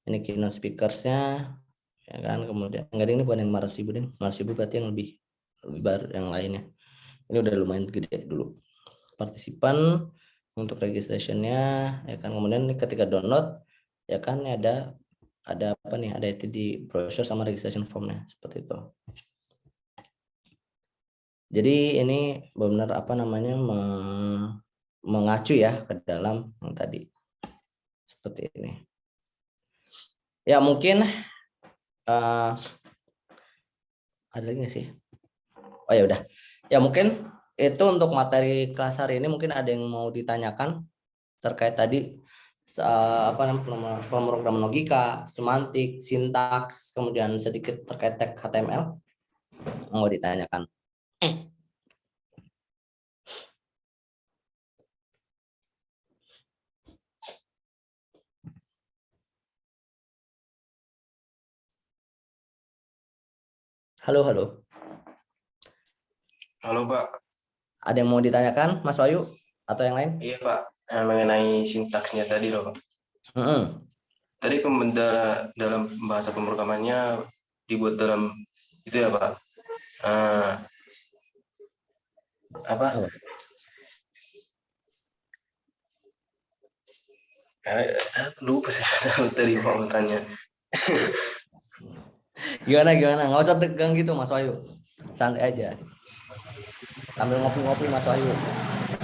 Ini keynote speakersnya, ya kan. Kemudian enggak, ini bukan yang 500.000 deh. 500.000 berarti yang lebih baru yang lainnya. Ini udah lumayan gede dulu. Partisipan untuk registrationnya, ya kan. Kemudian ketika download, ya kan ada apa nih, ada itu di browser sama registration formnya seperti itu. Jadi ini benar apa namanya mengacu ya ke dalam yang tadi seperti ini. Ya mungkin ada lagi nggak sih? Oh ya udah. Ya mungkin itu untuk materi kelas hari ini. Mungkin ada yang mau ditanyakan terkait tadi apa namanya pemrograman logika, semantik, sintaks, kemudian sedikit terkait tag HTML mau ditanyakan. Halo, halo. Halo Pak. Ada yang mau ditanyakan, Mas Wahyu atau yang lain? Iya Pak, mengenai sintaksnya tadi loh Pak. Tadi dalam bahasa pemrogramannya dibuat dalam itu ya Pak. Apa? Lupa sih tadi Pak bertanya. Gimana? Nggak usah tegang gitu Mas Wahyu. Santai aja. Sambil ngopi-ngopi Mas Wahyu.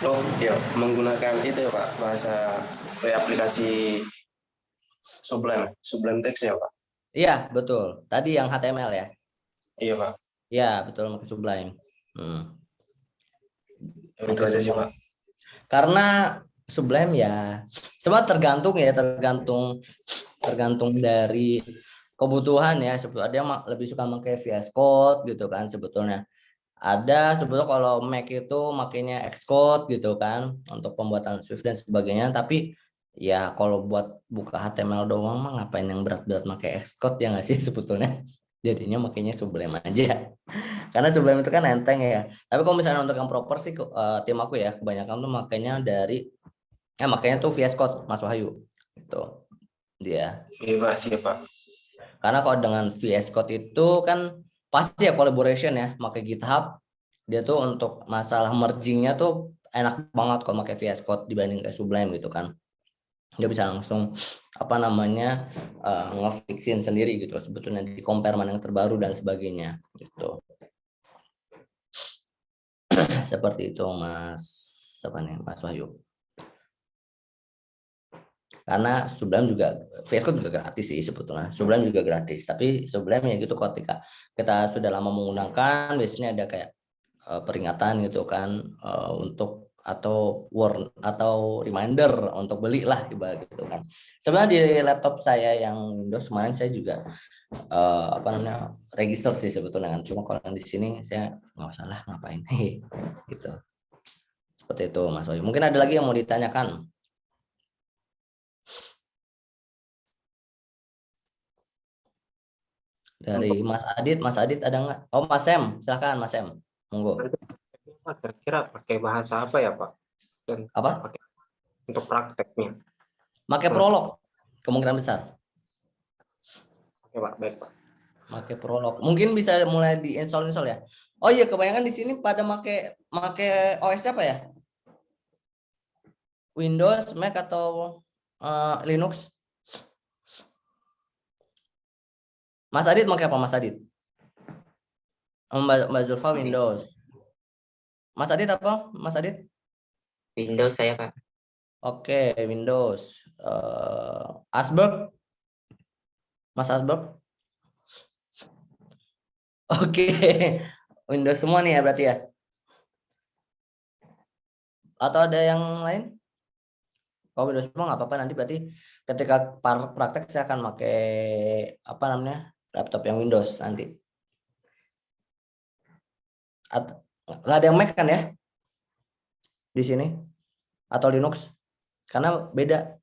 Oh ya, menggunakan itu ya Pak, bahasa aplikasi Sublime Text ya Pak. Iya, betul. Tadi yang HTML ya. Iya Pak. Iya, betul, pakai Sublime. Itu aja sih Pak. Karena Sublime ya, semua tergantung dari kebutuhan ya. Sebetulnya dia lebih suka pakai VS Code gitu kan sebetulnya. Ada sebetulnya kalau Mac itu makainya Xcode gitu kan untuk pembuatan Swift dan sebagainya, tapi ya kalau buat buka HTML doang mah ngapain yang berat-berat pakai Xcode ya nggak sih sebetulnya. Jadinya makainya Sublime aja. Karena Sublime itu kan enteng ya. Tapi kalau misalnya untuk yang proper sih tim aku ya kebanyakan tuh makanya tuh VS Code Mas Wahyu itu dia. Iya Pak, siap Pak. Karena kalau dengan VS Code itu kan pasti ya collaboration ya, pakai GitHub dia tuh untuk masalah mergingnya tuh enak banget kalau pakai VS Code dibanding kayak Sublime gitu kan. Dia bisa langsung apa namanya ngefixin sendiri gitu sebetulnya di compare mana yang terbaru dan sebagainya gitu. Seperti itu Mas Wahyu. Karena Sublime juga VS Code juga gratis sih sebetulnya. Sublime juga gratis, tapi Sublime ya gitu ketika kita sudah lama menggunakan biasanya ada kayak peringatan gitu kan untuk atau warn atau reminder untuk beli lah ibarat gitu kan. Sebenarnya di laptop saya yang Windows kemarin saya juga apa namanya register sih sebetulnya kan. Cuma kalau yang di sini saya nggak usah lah ngapain gitu. Seperti itu Mas Wahyu. Mungkin ada lagi yang mau ditanyakan? Dari Mas Adit ada nggak? Oh Mas Sem, silakan Mas Sem, monggo. Kira-kira pakai bahasa apa ya Pak? dan Apa? untuk prakteknya. Pakai Prolog kemungkinan besar. Oke Pak, baik Pak. Pakai Prolog. Mungkin bisa mulai diinstal ya. Oh iya, kebanyakan di sini pada make OS apa ya? Windows, Mac atau Linux? Mas Adit pakai apa Mas Adit? Mbak Zulfa Windows. Mas Adit apa? Mas Adit? Windows saya, Pak. Oke, Windows. Asberg? Mas Asberg? Oke, Windows semua nih ya berarti ya? Atau ada yang lain? Kalau Windows semua nggak apa-apa, nanti berarti ketika praktek saya akan pakai apa namanya laptop yang Windows nanti. Nggak ada yang Mac kan ya di sini atau Linux? Karena beda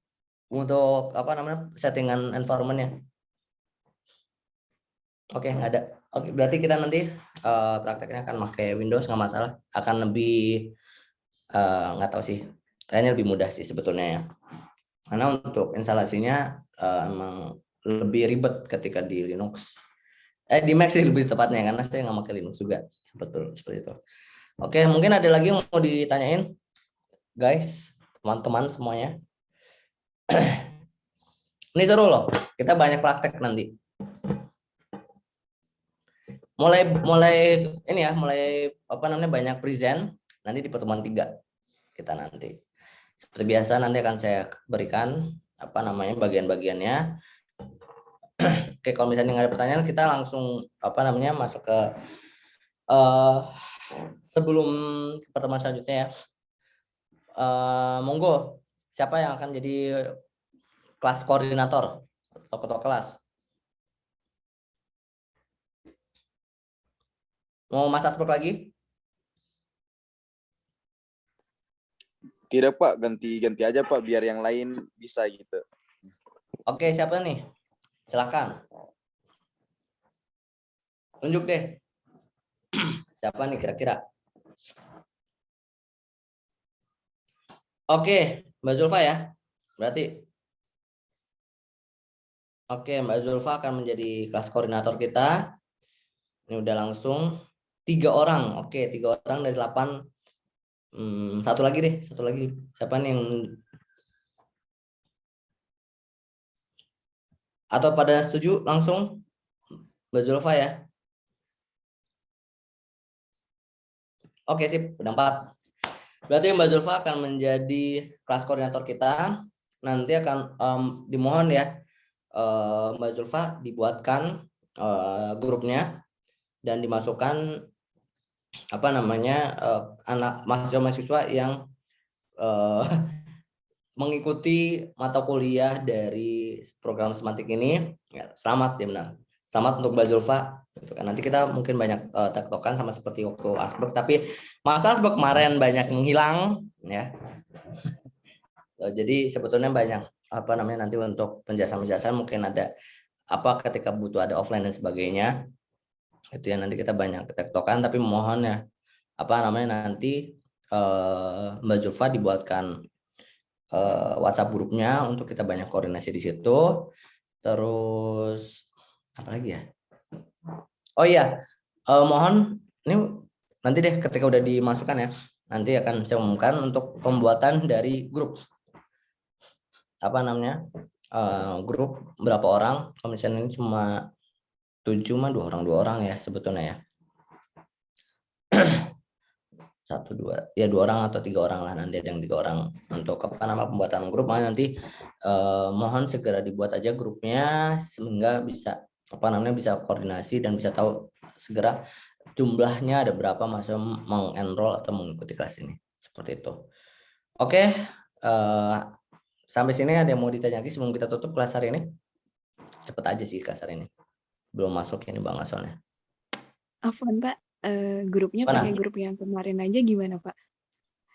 untuk apa namanya settingan environment-nya. Oke, nggak ada. Oke, berarti kita nanti prakteknya akan pakai Windows, nggak masalah. Akan lebih nggak tahu sih. Kayaknya lebih mudah sih sebetulnya ya. Karena untuk instalasinya emang lebih ribet ketika di Linux. Di Mac sih lebih tepatnya karena saya nggak pakai Linux juga. Betul seperti itu. Oke, mungkin ada lagi yang mau ditanyain, guys, teman-teman semuanya. Ini seru loh. Kita banyak praktek nanti. Mulai ini ya, mulai apa namanya banyak present nanti di pertemuan 3 kita nanti. Seperti biasa nanti akan saya berikan apa namanya bagian-bagiannya. Oke, kalau misalnya nggak ada pertanyaan kita langsung apa namanya masuk ke sebelum pertemuan selanjutnya ya. Monggo, siapa yang akan jadi kelas koordinator atau ketua kelas? Mau Mas Asbek lagi? Tidak Pak, ganti-ganti aja Pak biar yang lain bisa gitu. Oke, siapa nih? Silakan. Tunjuk deh. Siapa nih kira-kira? Oke, Mbak Zulfa ya. Berarti. Oke, Mbak Zulfa akan menjadi kelas koordinator kita. Ini udah langsung 3 orang. Oke, 3 orang dari 8. Satu lagi deh, satu lagi. Siapa nih yang atau pada setuju langsung Mbak Zulfa ya? Oke, sip, udah 4. Berarti Mbak Zulfa akan menjadi kelas koordinator kita. Nanti akan dimohon ya Mbak Zulfa dibuatkan grupnya dan dimasukkan apa namanya anak mahasiswa yang mengikuti mata kuliah dari program semantik ini. Ya, selamat ya benar. Selamat untuk Mbak Zulfa. Nanti kita mungkin banyak tektokan sama seperti waktu Asbek, tapi Mas Asbek kemarin banyak menghilang ya. Jadi sebetulnya banyak apa namanya nanti untuk penjelasan mungkin ada apa ketika butuh ada offline dan sebagainya. Itu yang nanti kita banyak tektokan, tapi mohon ya apa namanya nanti Mbak Zulfa dibuatkan WhatsApp grupnya untuk kita banyak koordinasi di situ. Terus apa lagi ya? Oh iya, mohon ini nanti deh ketika udah dimasukkan ya, nanti akan saya umumkan untuk pembuatan dari grup apa namanya grup berapa orang. Kalau misalnya ini cuma 7 mah 2 orang ya sebetulnya ya. 1, 2 ya 2 orang atau 3 orang lah, nanti ada yang 3 orang untuk apa nama pembuatan grup. Nanti mohon segera dibuat aja grupnya sehingga bisa apa namanya bisa koordinasi dan bisa tahu segera jumlahnya ada berapa masa mengenroll atau mengikuti kelas ini seperti itu. Oke, sampai sini ada yang mau ditanya lagi sebelum kita tutup kelas hari ini? Cepet aja sih kelas hari ini, belum masuk ini Bang soalnya. Afwan Pak, grupnya Mana? pakai grup yang kemarin aja gimana Pak?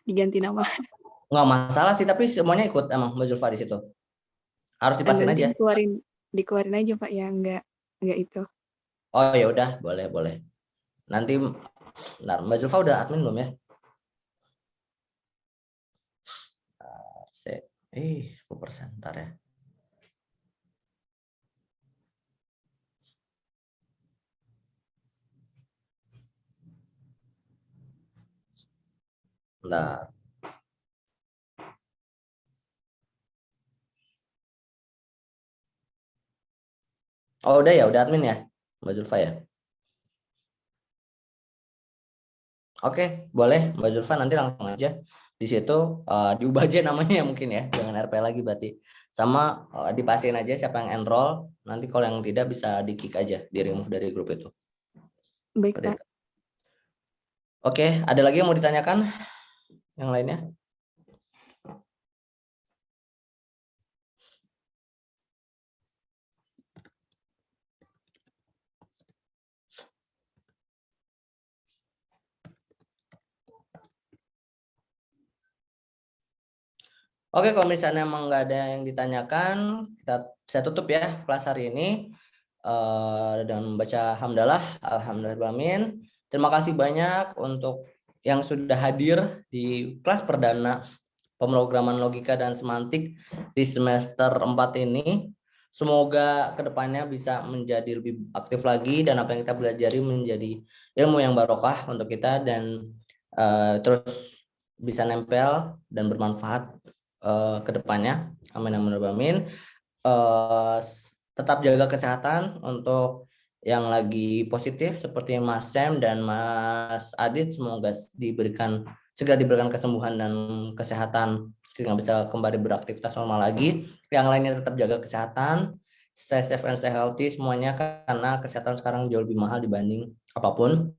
Diganti nama? Nggak masalah sih, tapi semuanya ikut emang Mbak Zulfa di situ. Harus dipastikan Nanti aja. dikeluarin aja Pak yang enggak itu. Oh ya udah, boleh. Nanti Mbak Zulfa udah admin belum ya? 10% ntar ya. Nah, oh udah ya, udah admin ya, Mbak Zulfa ya. Oke, boleh Mbak Zulfa, nanti langsung aja di situ diubah aja namanya ya mungkin ya, jangan RP lagi berarti. Sama dipastiin aja siapa yang enroll, nanti kalau yang tidak bisa di-kick aja, di-remove dari grup itu. Baik, Seperti Pak. itu. Oke, ada lagi yang mau ditanyakan yang lainnya? Oke, kalau misalnya emang nggak ada yang ditanyakan, saya tutup ya kelas hari ini dengan membaca hamdalah, alhamdulillahirrahmanirrahim. Terima kasih banyak untuk yang sudah hadir di kelas perdana pemrograman logika dan semantik di semester 4 ini. Semoga kedepannya bisa menjadi lebih aktif lagi dan apa yang kita pelajari menjadi ilmu yang barokah untuk kita dan terus bisa nempel dan bermanfaat ke depannya. Amin amin amin. Tetap jaga kesehatan untuk yang lagi positif seperti Mas Sam dan Mas Adit, semoga segera diberikan kesembuhan dan kesehatan sehingga bisa kembali beraktivitas normal lagi. Yang lainnya tetap jaga kesehatan, stay safe and stay healthy semuanya, karena kesehatan sekarang jauh lebih mahal dibanding apapun.